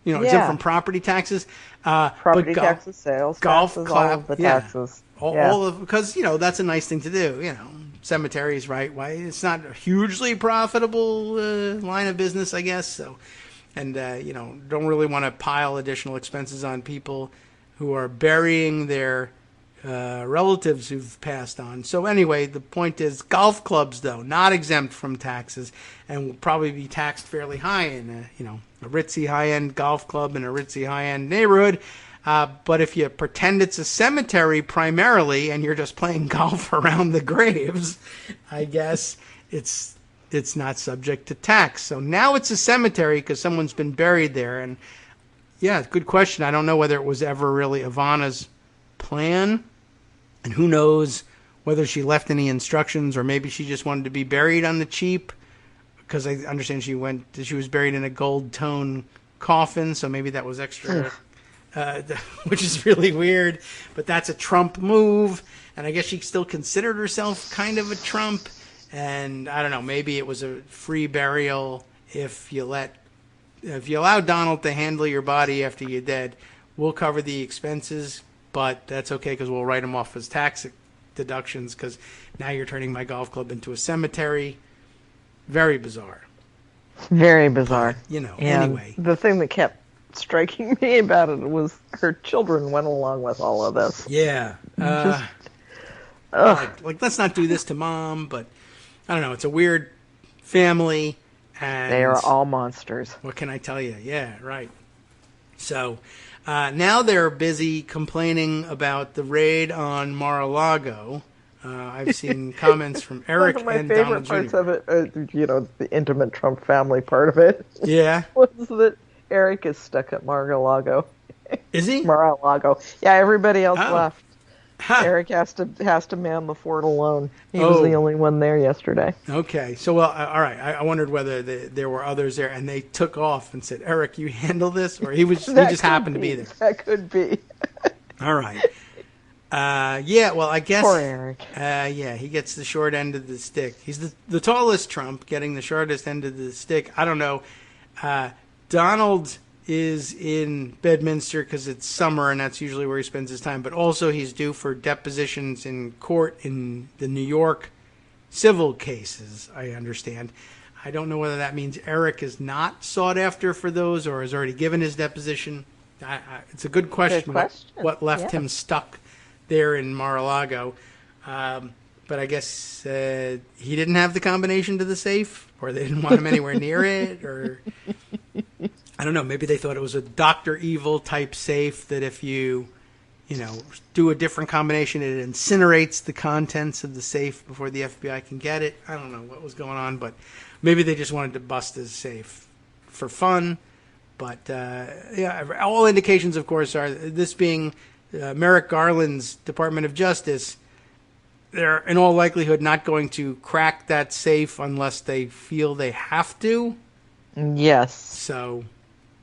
exempt from property taxes. Property taxes, sales golf taxes, club, all of the taxes. All of, because, that's a nice thing to do, cemeteries, right? Why it's not a hugely profitable line of business, I guess. So, and, don't really want to pile additional expenses on people who are burying their relatives who've passed on. So anyway, the point is, golf clubs, though, not exempt from taxes and will probably be taxed fairly high in a ritzy high-end golf club in a ritzy high-end neighborhood. But if you pretend it's a cemetery primarily and you're just playing golf around the graves, I guess it's not subject to tax. So now it's a cemetery because someone's been buried there. And yeah, good question. I don't know whether it was ever really Ivana's plan, and who knows whether she left any instructions or maybe she just wanted to be buried on the cheap. Because I understand she was buried in a gold tone coffin, so maybe that was extra, which is really weird. But that's a Trump move, and I guess she still considered herself kind of a Trump. And I don't know, maybe it was a free burial if you allow Donald to handle your body after you're dead. We'll cover the expenses, but that's okay because we'll write them off as tax deductions. Because now you're turning my golf club into a cemetery. Very bizarre. Very bizarre. But, and anyway. The thing that kept striking me about it was her children went along with all of this. Yeah. Let's not do this to Mom, but I don't know. It's a weird family. And they are all monsters. What can I tell you? Yeah, right. So now they're busy complaining about the raid on Mar-a-Lago. I've seen comments from Eric and Donald Jr. One of my favorite parts of it, the intimate Trump family part of it, yeah, was that Eric is stuck at Mar-a-Lago. Is he? Mar-a-Lago. Yeah, everybody else left. Eric has to man the fort alone. He was the only one there yesterday. Okay, so all right. I wondered whether there were others there, and they took off and said, "Eric, you handle this," or he just happened to be there. That could be. All right. Yeah, well, I guess... Poor Eric. Yeah, he gets the short end of the stick. He's the tallest Trump, getting the shortest end of the stick. I don't know. Donald is in Bedminster because it's summer, and that's usually where he spends his time. But also he's due for depositions in court in the New York civil cases, I understand. I don't know whether that means Eric is not sought after for those or has already given his deposition. It's a good question. What left him stuck there in Mar-a-Lago. But I guess he didn't have the combination to the safe, or they didn't want him anywhere near it, or I don't know. Maybe they thought it was a Dr. Evil type safe that if you do a different combination, it incinerates the contents of the safe before the FBI can get it. I don't know what was going on, but maybe they just wanted to bust his safe for fun. But yeah, all indications, of course, are this being Merrick Garland's Department of Justice. They're in all likelihood not going to crack that safe unless they feel they have to. Yes. So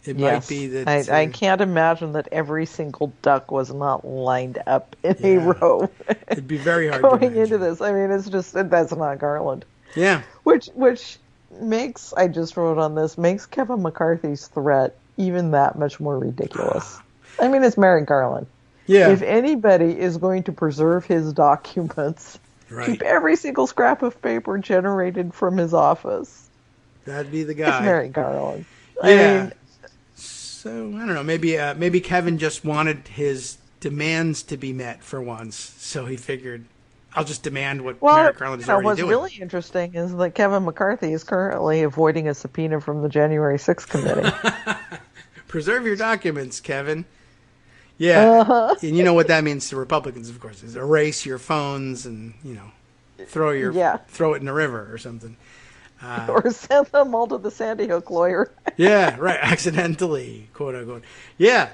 it might be that... I can't imagine that every single duck was not lined up in a row. It'd be very hard going into this. I mean, it's just, that's not Garland. Yeah. Which makes, I just wrote on this, makes Kevin McCarthy's threat even that much more ridiculous. I mean, it's Merrick Garland. Yeah. If anybody is going to preserve his documents, keep every single scrap of paper generated from his office, that'd be the guy. It's Merrick Garland. Yeah. I mean, so I don't know. Maybe Kevin just wanted his demands to be met for once, so he figured, I'll just demand what Merrick Garland is already what's doing. What's really interesting is that Kevin McCarthy is currently avoiding a subpoena from the January 6th committee. Preserve your documents, Kevin. Yeah, and you know what that means to Republicans, of course, is erase your phones and throw it in the river or something, or send them all to the Sandy Hook lawyer. Yeah, right, accidentally, quote unquote. Yeah,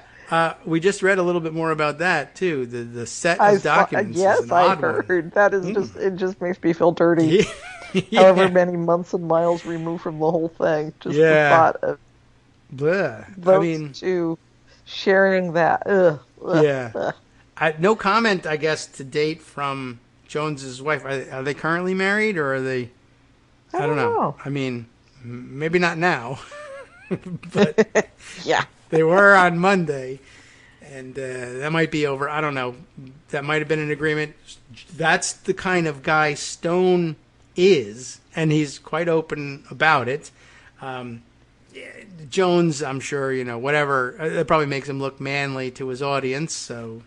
we just read a little bit more about that too. The set of documents. Yes, I heard. That is just it. Just makes me feel dirty. Yeah. However many months and miles removed from the whole thing, just the thought of those two sharing that. No comment, I guess, to date from Jones's wife. Are they currently married, or are they? I don't know. I mean, maybe not now, but yeah, they were on Monday, and that might be over. I don't know. That might have been an agreement. That's the kind of guy Stone is, and he's quite open about it. Jones, I'm sure, whatever. It probably makes him look manly to his audience, so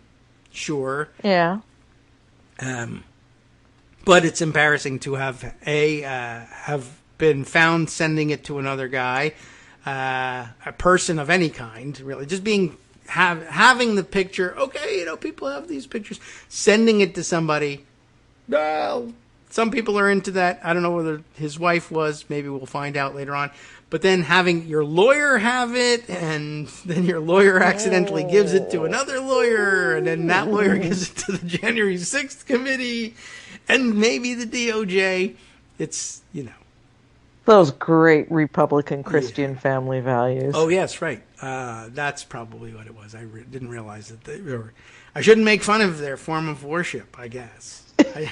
sure. Yeah. But it's embarrassing to have been found sending it to another guy, a person of any kind, really. Just having the picture. Okay, people have these pictures. Sending it to somebody. Well, some people are into that. I don't know whether his wife was. Maybe we'll find out later on. But then having your lawyer have it, and then your lawyer accidentally gives it to another lawyer, and then that lawyer gives it to the January 6th committee. and maybe the DOJ. It's, those great Republican Christian family values. Oh, yes, right. That's probably what it was. I didn't realize that I shouldn't make fun of their form of worship, I guess. I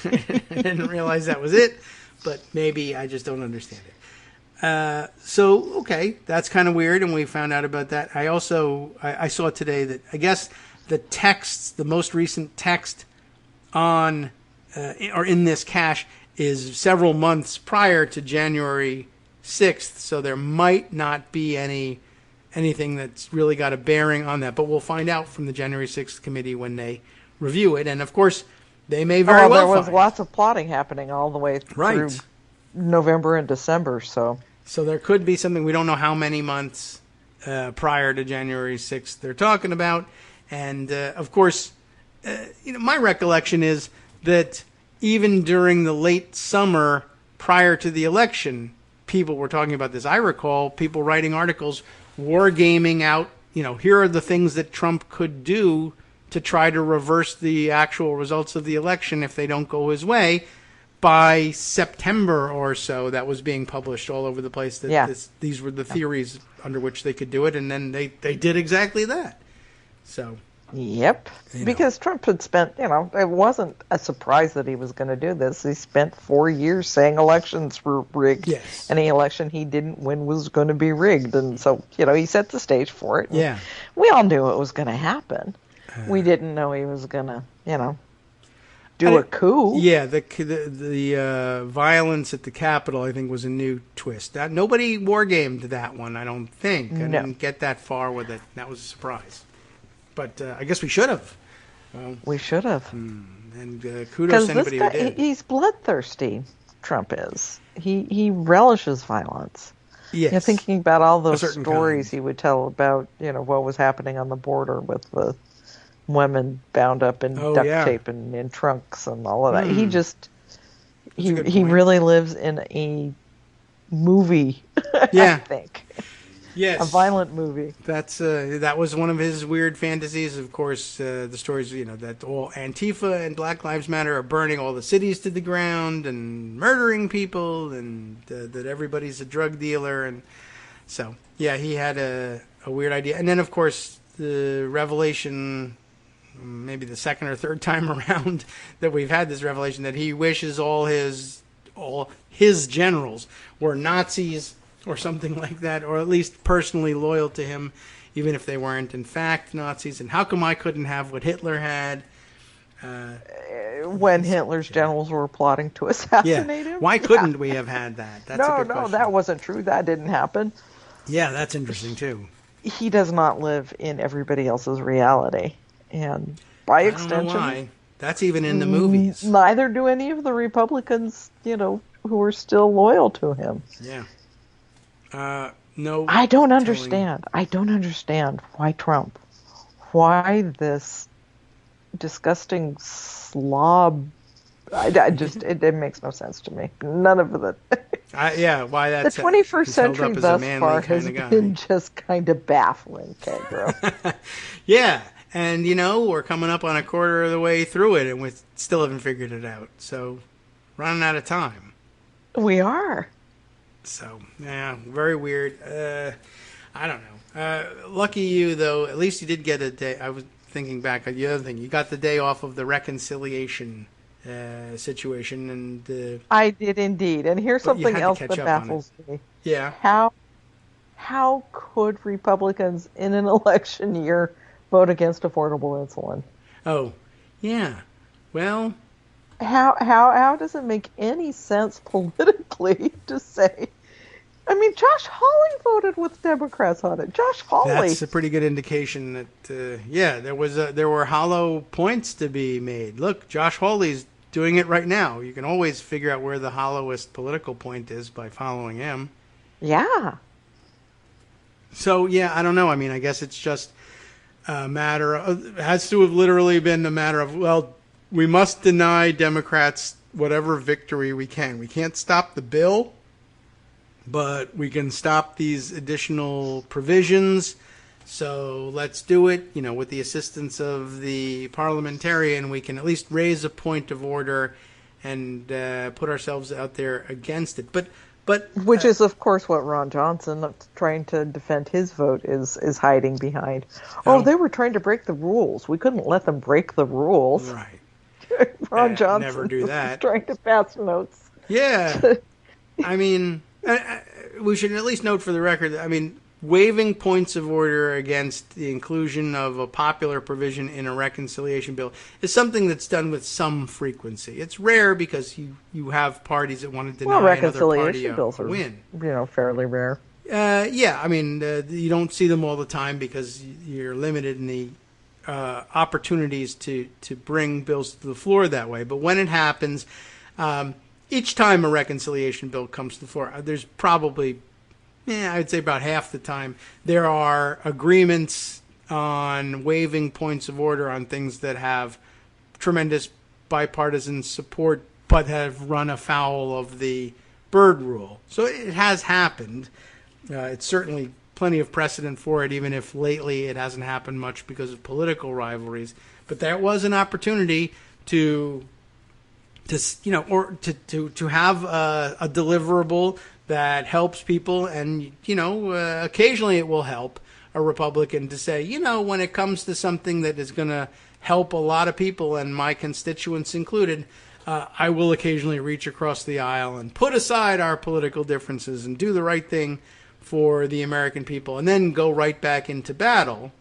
didn't realize that was it, but maybe I just don't understand it. Okay, that's kind of weird, and we found out about that. I saw today that I guess the most recent text on or in this cache is several months prior to January 6th, so there might not be anything that's really got a bearing on that, but we'll find out from the January 6th committee when they review it, and of course, they may very well there was lots of plotting happening all the way through November and December, so there could be something. We don't know how many months prior to January 6th they're talking about, and of course, my recollection is that even during the late summer prior to the election, people were talking about this. I recall people writing articles, wargaming out, here are the things that Trump could do to try to reverse the actual results of the election if they don't go his way. By September or so, that was being published all over the place. These were the theories under which they could do it, and then they did exactly that. So... Yep, because Trump had spent, it wasn't a surprise that he was going to do this. He spent 4 years saying elections were rigged. Yes. Any election he didn't win was going to be rigged. And so, he set the stage for it. Yeah. We all knew it was going to happen. We didn't know he was going to, do a coup. Yeah, the violence at the Capitol, I think, was a new twist. Nobody wargamed that one, I don't think. I didn't get that far with it. That was a surprise. But I guess we should have. We should have. And kudos to anybody who did. He's bloodthirsty, Trump is. He relishes violence. Yes. Thinking about all those stories he would tell about, what was happening on the border with the women bound up in duct tape and in trunks and all of that. He just, he really lives in a movie, I think. Yes. A violent movie. That was one of his weird fantasies. Of course, the stories, that all Antifa and Black Lives Matter are burning all the cities to the ground and murdering people, and that everybody's a drug dealer. And so, he had a weird idea. And then, of course, the revelation, maybe the second or third time around that we've had this revelation, that he wishes all his generals were Nazis or something like that, or at least personally loyal to him, even if they weren't in fact Nazis. And how come I couldn't have what Hitler had? When Hitler's generals were plotting to assassinate him? Why couldn't we have had that? That's a good question. That wasn't true. That didn't happen. Yeah, that's interesting, too. He does not live in everybody else's reality. And by extension... I don't know why. That's even in the movies. Neither do any of the Republicans, who are still loyal to him. Yeah. No. I don't understand. I don't understand why Trump. Why this disgusting slob. It makes no sense to me. None of the. Why that's the 21st century thus far has been just kind of baffling, Kagro. Yeah, and we're coming up on a quarter of the way through it, and we still haven't figured it out. So, running out of time. We are. So, very weird. I don't know. Lucky you, though. At least you did get a day. I was thinking back on the other thing. You got the day off of the reconciliation situation. And I did indeed. And here's something else that baffles me. Yeah. How could Republicans in an election year vote against affordable insulin? Oh, yeah. Well... How does it make any sense politically to say? I mean, Josh Hawley voted with Democrats on it. Josh Hawley. That's a pretty good indication that there were hollow points to be made. Look, Josh Hawley's doing it right now. You can always figure out where the hollowest political point is by following him. Yeah. So I don't know. I mean, I guess it's just a matter of, it has to have literally been a matter of, well, we must deny Democrats whatever victory we can. We can't stop the bill, but we can stop these additional provisions. So let's do it, with the assistance of the parliamentarian. We can at least raise a point of order and put ourselves out there against it. But which is, of course, what Ron Johnson, trying to defend his vote, is hiding behind. Oh, they were trying to break the rules. We couldn't let them break the rules. Right. Ron Johnson never do that. Trying to pass notes. Yeah. I mean, we should at least note for the record that, I mean, waiving points of order against the inclusion of a popular provision in a reconciliation bill is something that's done with some frequency. It's rare because you have parties that want to deny another party a win. Fairly rare. Yeah, I mean, you don't see them all the time because you're limited in the opportunities to bring bills to the floor that way. But when it happens, each time a reconciliation bill comes to the floor, there's probably, I'd say about half the time, there are agreements on waiving points of order on things that have tremendous bipartisan support but have run afoul of the Byrd rule. So it has happened. It's certainly plenty of precedent for it, even if lately it hasn't happened much because of political rivalries. But that was an opportunity to have a deliverable that helps people, and occasionally it will help a Republican to say, when it comes to something that is going to help a lot of people, and my constituents included, I will occasionally reach across the aisle and put aside our political differences and do the right thing for the American people, and then go right back into battle.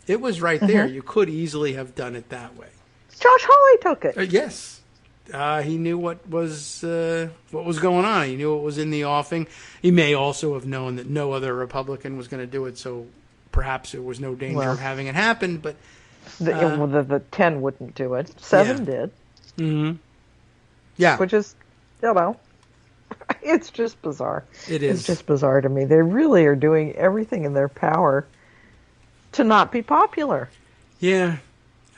It was right there. You could easily have done it that way. Josh Hawley took it. Yes. He knew what was going on. He knew what was in the offing. He may also have known that no other Republican was going to do it, so perhaps there was no danger of having it happen. But the 10 wouldn't do it. 7 did. Mm-hmm. Yeah. Which is, it's just bizarre. It is. It's just bizarre to me. They really are doing everything in their power to not be popular. Yeah.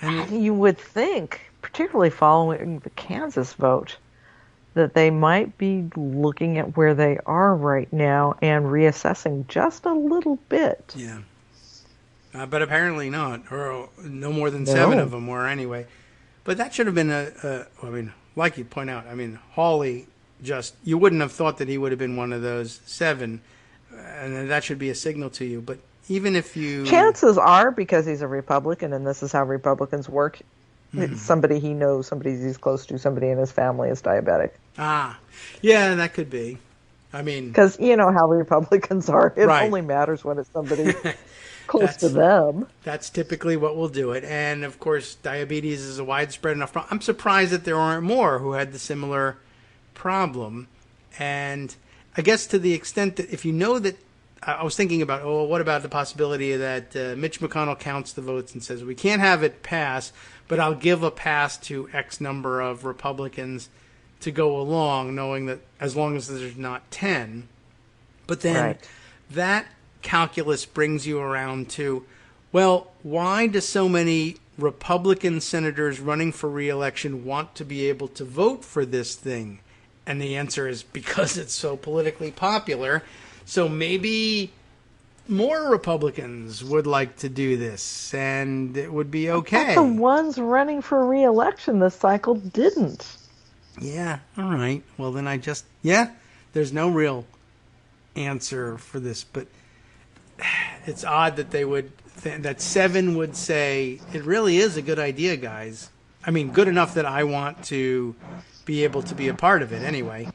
And you would think, particularly following the Kansas vote, that they might be looking at where they are right now and reassessing just a little bit. Yeah. But apparently not, or no more than 7 of them were anyway. But that should have been like you point out, Hawley you wouldn't have thought that he would have been one of those 7, and that should be a signal to you. But even if you... Chances are, because he's a Republican and this is how Republicans work, somebody he knows, somebody he's close to, somebody in his family is diabetic. Yeah, that could be. Because you know how Republicans are. It only matters when it's somebody close to them. That's typically what will do it. And, of course, diabetes is a widespread enough problem. I'm surprised that there aren't more who had the similar problem. And I guess to the extent that if you know that, I was thinking about, what about the possibility that Mitch McConnell counts the votes and says, we can't have it pass, but I'll give a pass to X number of Republicans to go along, knowing that as long as there's not 10. But then that calculus brings you around to, well, why do so many Republican senators running for re-election want to be able to vote for this thing? And the answer is because it's so politically popular. So maybe more Republicans would like to do this, and it would be okay. But the ones running for re-election this cycle didn't. Yeah, all right. Well, then there's no real answer for this, but it's odd that they would, that 7 would say, it really is a good idea, guys. Good enough that I want to be able to be a part of it anyway.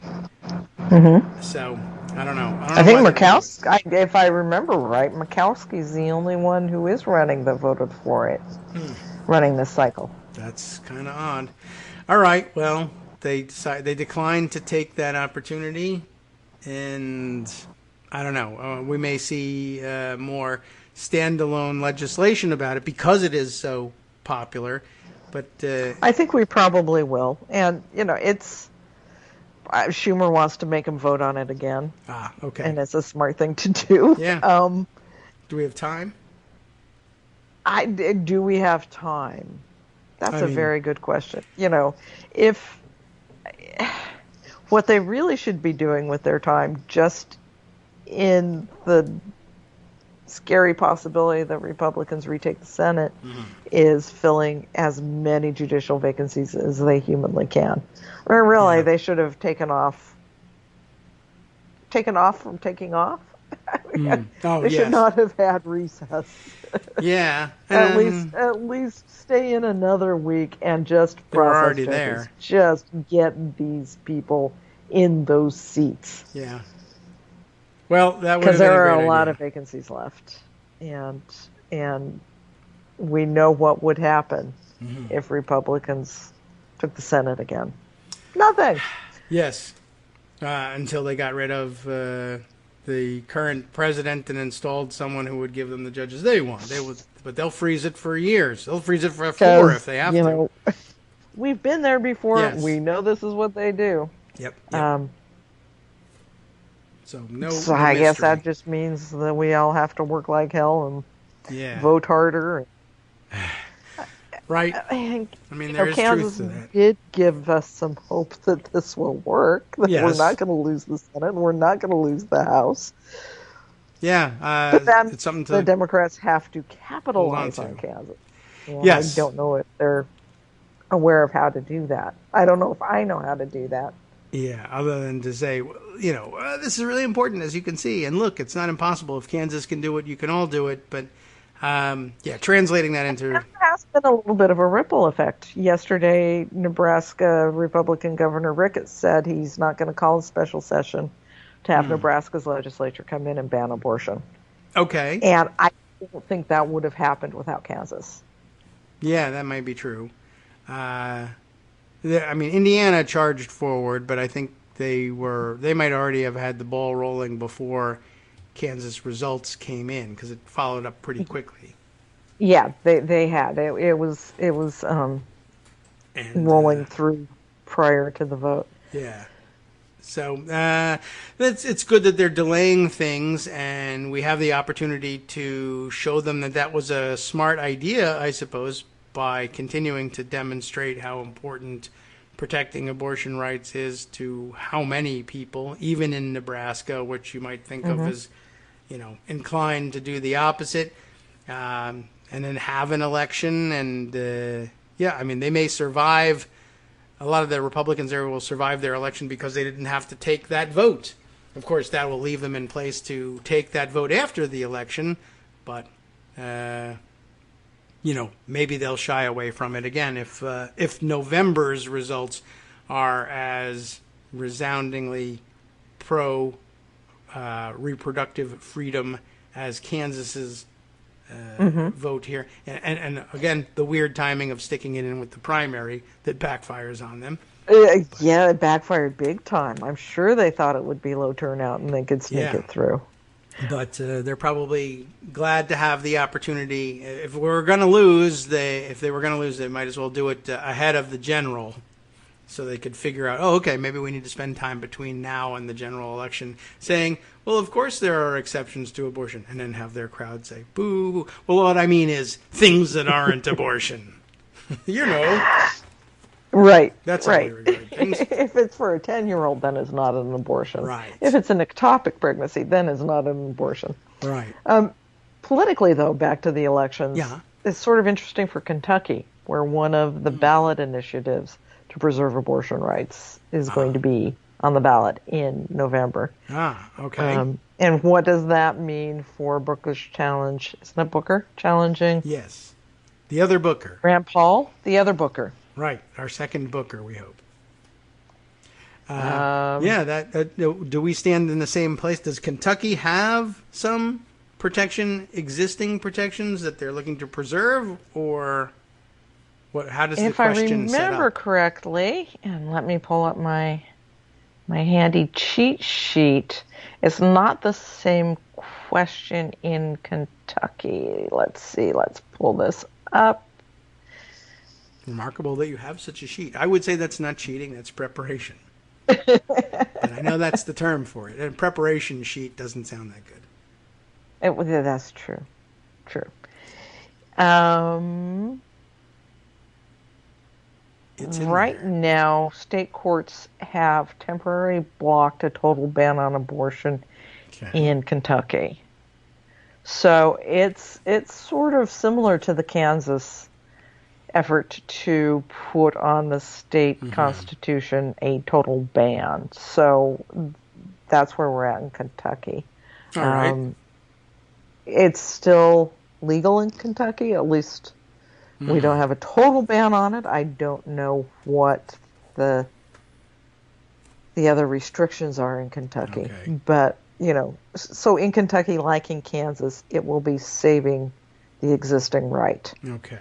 Mm-hmm. So, I don't know. I think Murkowski, if I remember right, Murkowski's the only one who is running that voted for it, running this cycle. That's kind of odd. All right, well, they declined to take that opportunity, and I don't know. We may see more standalone legislation about it because it is so popular. But I think we probably will, and it's. Schumer wants to make him vote on it again. Okay. And it's a smart thing to do. Yeah. Do we have time? Do we have time? That's a very good question. If what they really should be doing with their time, just in the scary possibility that Republicans retake the Senate is filling as many judicial vacancies as they humanly can. I mean, really, they should have taken off from taking off. They should not have had recess. Yeah. At least stay in another week and just process judges. There. Just get these people in those seats. Yeah. Well, that would because there are a lot idea. of vacancies left, and we know what would happen if Republicans took the Senate again. Nothing. Yes, until they got rid of the current president and installed someone who would give them the judges they want. But they'll freeze it for years. They'll freeze it for 4 if they have to. Know, we've been there before. Yes. We know this is what they do. Yep. So I guess that just means that we all have to work like hell and vote harder. Right. I mean, there is Kansas truth to that. Did give us some hope that this will work. That we're not going to lose the Senate and we're not going to lose the House. Yeah. But then it's something the Democrats have to capitalize on Kansas. Yes. I don't know if they're aware of how to do that. I don't know if I know how to do that. Yeah, other than to say, this is really important, as you can see. And look, it's not impossible. If Kansas can do it, you can all do it. But, translating that into... There has been a little bit of a ripple effect. Yesterday, Nebraska Republican Governor Ricketts said he's not going to call a special session to have Nebraska's legislature come in and ban abortion. Okay. And I don't think that would have happened without Kansas. Yeah, that might be true. Indiana charged forward, but I think they might already have had the ball rolling before Kansas results came in because it followed up pretty quickly. Yeah, they had. It was rolling through prior to the vote. Yeah. So it's good that they're delaying things, and we have the opportunity to show them that was a smart idea, I suppose, by continuing to demonstrate how important protecting abortion rights is to how many people, even in Nebraska, which you might think of as, inclined to do the opposite, and then have an election. And, they may survive. A lot of the Republicans there will survive their election because they didn't have to take that vote. Of course, that will leave them in place to take that vote after the election, but... maybe they'll shy away from it again if November's results are as resoundingly pro reproductive freedom as Kansas's vote here. And again, the weird timing of sticking it in with the primary that backfires on them. Yeah, it backfired big time. I'm sure they thought it would be low turnout and they could sneak it through. But they're probably glad to have the opportunity. If they were going to lose, they might as well do it ahead of the general, so they could figure out, maybe we need to spend time between now and the general election saying, well, of course there are exceptions to abortion, and then have their crowd say, boo. Well, what I mean is things that aren't abortion. Right. That's right. how we regard things. If it's for a 10-year-old, then it's not an abortion. Right. If it's an ectopic pregnancy, then it's not an abortion. Right. Politically, though, back to the elections, it's sort of interesting for Kentucky, where one of the ballot initiatives to preserve abortion rights is going to be on the ballot in November. Okay. And what does that mean for Booker's challenge? Isn't it Booker challenging? Yes. The other Booker. Rand Paul, the other Booker. Right, our second Booker, we hope. Do we stand in the same place? Does Kentucky have some existing protections that they're looking to preserve, or what? How does the question set up? If I remember correctly, and let me pull up my handy cheat sheet, it's not the same question in Kentucky. Let's see. Let's pull this up. Remarkable that you have such a sheet. I would say that's not cheating, that's preparation. But I know that's the term for it. And preparation sheet doesn't sound that good. That's true. True. Right now, state courts have temporarily blocked a total ban on abortion in Kentucky. So it's sort of similar to the Kansas effort to put on the state constitution a total ban. So that's where we're at in Kentucky. All right. It's still legal in Kentucky, at least we don't have a total ban on it. I don't know what the other restrictions are in Kentucky. Okay. But, so in Kentucky, like in Kansas, it will be saving the existing right. Okay.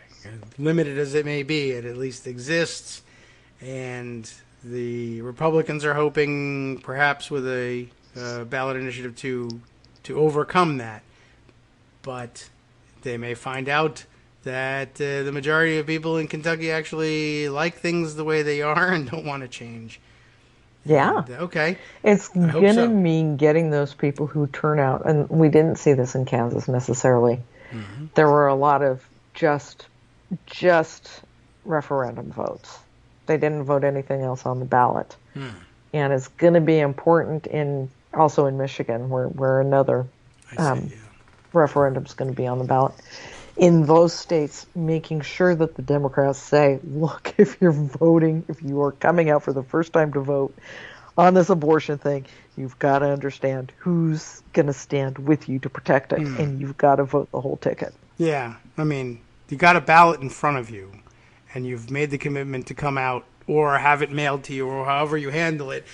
Limited as it may be, it at least exists. And the Republicans are hoping, perhaps with a ballot initiative, to overcome that. But they may find out that the majority of people in Kentucky actually like things the way they are and don't want to change. Yeah. And, okay. It's going to mean getting those people who turn out, and we didn't see this in Kansas necessarily. Mm-hmm. There were a lot of just referendum votes. They didn't vote anything else on the ballot. And it's going to be important also in Michigan, where another referendum is going to be on the ballot. In those states, making sure that the Democrats say, look, if you are coming out for the first time to vote on this abortion thing, you've got to understand who's going to stand with you to protect it, and you've got to vote the whole ticket. Yeah, I mean, you got a ballot in front of you, and you've made the commitment to come out or have it mailed to you or however you handle it.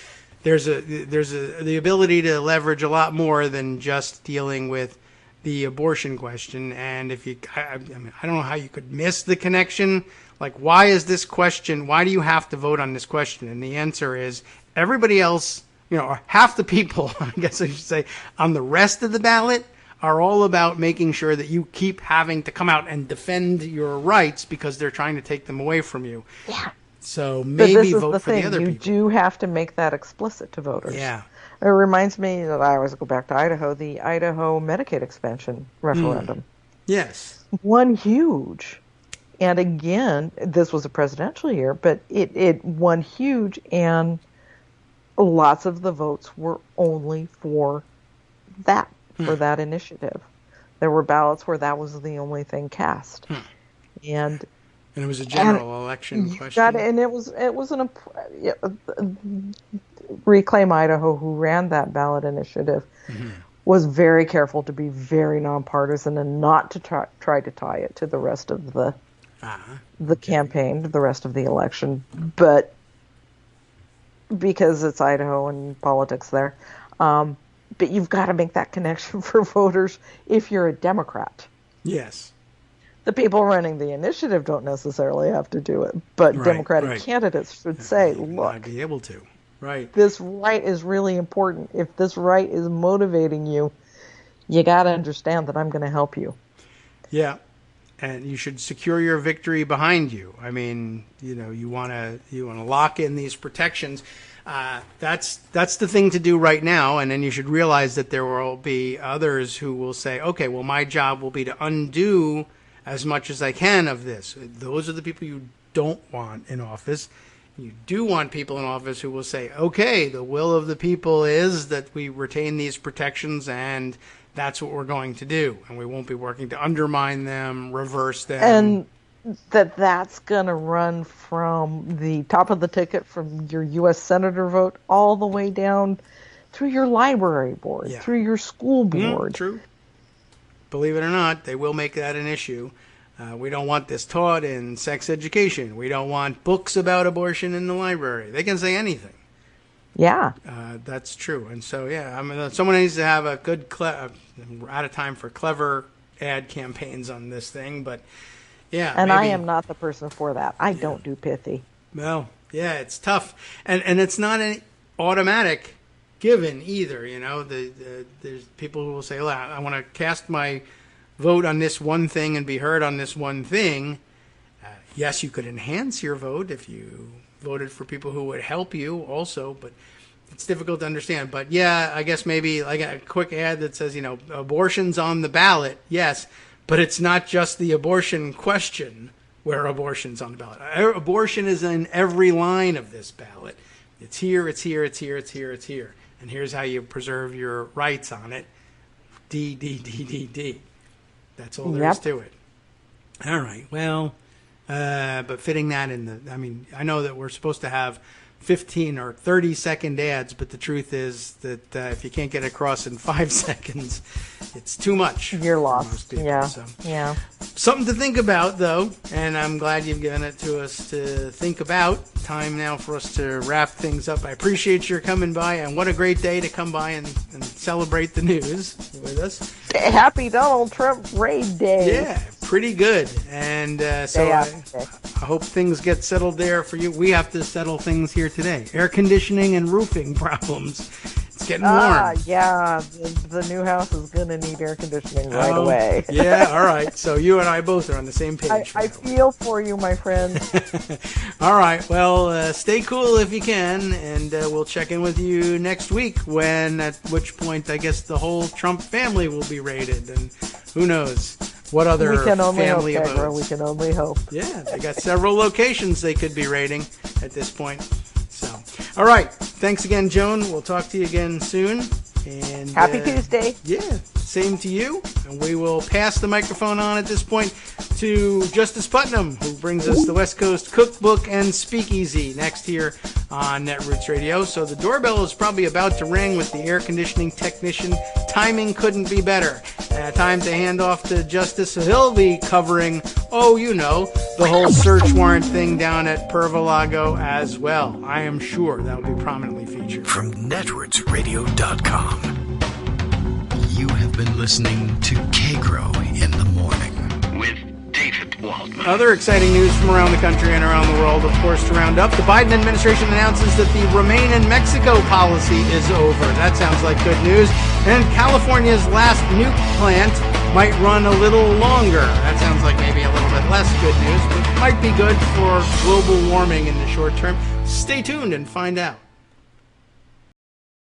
There's the ability to leverage a lot more than just dealing with the abortion question. And if I don't know how you could miss the connection. Like, why is this question? Why do you have to vote on this question? And the answer is everybody else, or half the people, I guess I should say, on the rest of the ballot are all about making sure that you keep having to come out and defend your rights because they're trying to take them away from you. Yeah. So maybe vote for the other people. You do have to make that explicit to voters. Yeah. It reminds me that I always go back to Idaho, the Idaho Medicaid expansion referendum. Yes. Won huge. And again, this was a presidential year, but it won huge, and lots of the votes were only for that initiative. There were ballots where that was the only thing cast. And it was a general election question. And it was Reclaim Idaho, who ran that ballot initiative, was very careful to be very nonpartisan and not to try to tie it to the rest of the campaign, the rest of the election. But because it's Idaho and politics there, but you've got to make that connection for voters if you're a Democrat. Yes. The people running the initiative don't necessarily have to do it, but Democratic candidates should say, look, I'd be able to. Right. This right is really important. If this right is motivating you, you got to understand that I'm going to help you. Yeah. And you should secure your victory behind you. I mean, you want to lock in these protections. That's the thing to do right now. And then you should realize that there will be others who will say, okay, well, my job will be to undo as much as I can of this. Those are the people you don't want in office. You do want people in office who will say, okay, the will of the people is that we retain these protections, and that's what we're going to do. And we won't be working to undermine them, reverse them. And that's going to run from the top of the ticket from your U.S. Senator vote all the way down through your library board, through your school board. True. Believe it or not, they will make that an issue. We don't want this taught in sex education. We don't want books about abortion in the library. They can say anything. Yeah. That's true. And so, someone needs to have a good, we're out of time for clever ad campaigns on this thing, but yeah. And I am not the person for that. I don't do pithy. Well, yeah, it's tough. And it's not an automatic given either. There's people who will say, well, I want to cast my vote on this one thing and be heard on this one thing. Yes, you could enhance your vote if you voted for people who would help you also, but it's difficult to understand. But yeah, I guess maybe like a quick ad that says, abortion's on the ballot. Yes, but it's not just the abortion question where abortion's on the ballot. Abortion is in every line of this ballot. It's here, it's here, it's here, it's here, it's here. And here's how you preserve your rights on it. D. That's all there is to it. All right. Well, but fitting that in I know that we're supposed to have 15 or 30-second ads, but the truth is that if you can't get across in 5 seconds, it's too much. You're lost. People, yeah. So. Yeah. Something to think about, though, and I'm glad you've given it to us to think about. Time now for us to wrap things up. I appreciate your coming by, and what a great day to come by and celebrate the news with us. Happy Donald Trump raid day. Yeah, pretty good. And so I hope things get settled there for you. We have to settle things here today. Air conditioning and roofing problems. It's getting warm. Yeah, the new house is going to need air conditioning right away. Yeah, all right. So you and I both are on the same page. I feel for you, my friend. All right. Well, stay cool if you can, and we'll check in with you next week, at which point I guess the whole Trump family will be raided, and who knows what other family abodes. We can only hope. Yeah, they got several locations they could be raiding at this point. So, all right. Thanks again, Joan. We'll talk to you again soon. And Happy Tuesday. Yeah, same to you. And we will pass the microphone on at this point to Justice Putnam, who brings us the West Coast Cookbook and Speakeasy next here on Netroots Radio. So the doorbell is probably about to ring with the air conditioning technician. Timing couldn't be better. Time to hand off to Justice. So he'll be covering, the whole search warrant thing down at Pervalago as well. I am sure that will be prominently featured. From netrootsradio.com, you have been listening to Kagro in the Morning with David Waldman. Other exciting news from around the country and around the world, of course, to round up. The Biden administration announces that the Remain in Mexico policy is over. That sounds like good news. And California's last nuke plant might run a little longer. That sounds like maybe a little bit less good news, but might be good for global warming in the short term. Stay tuned and find out.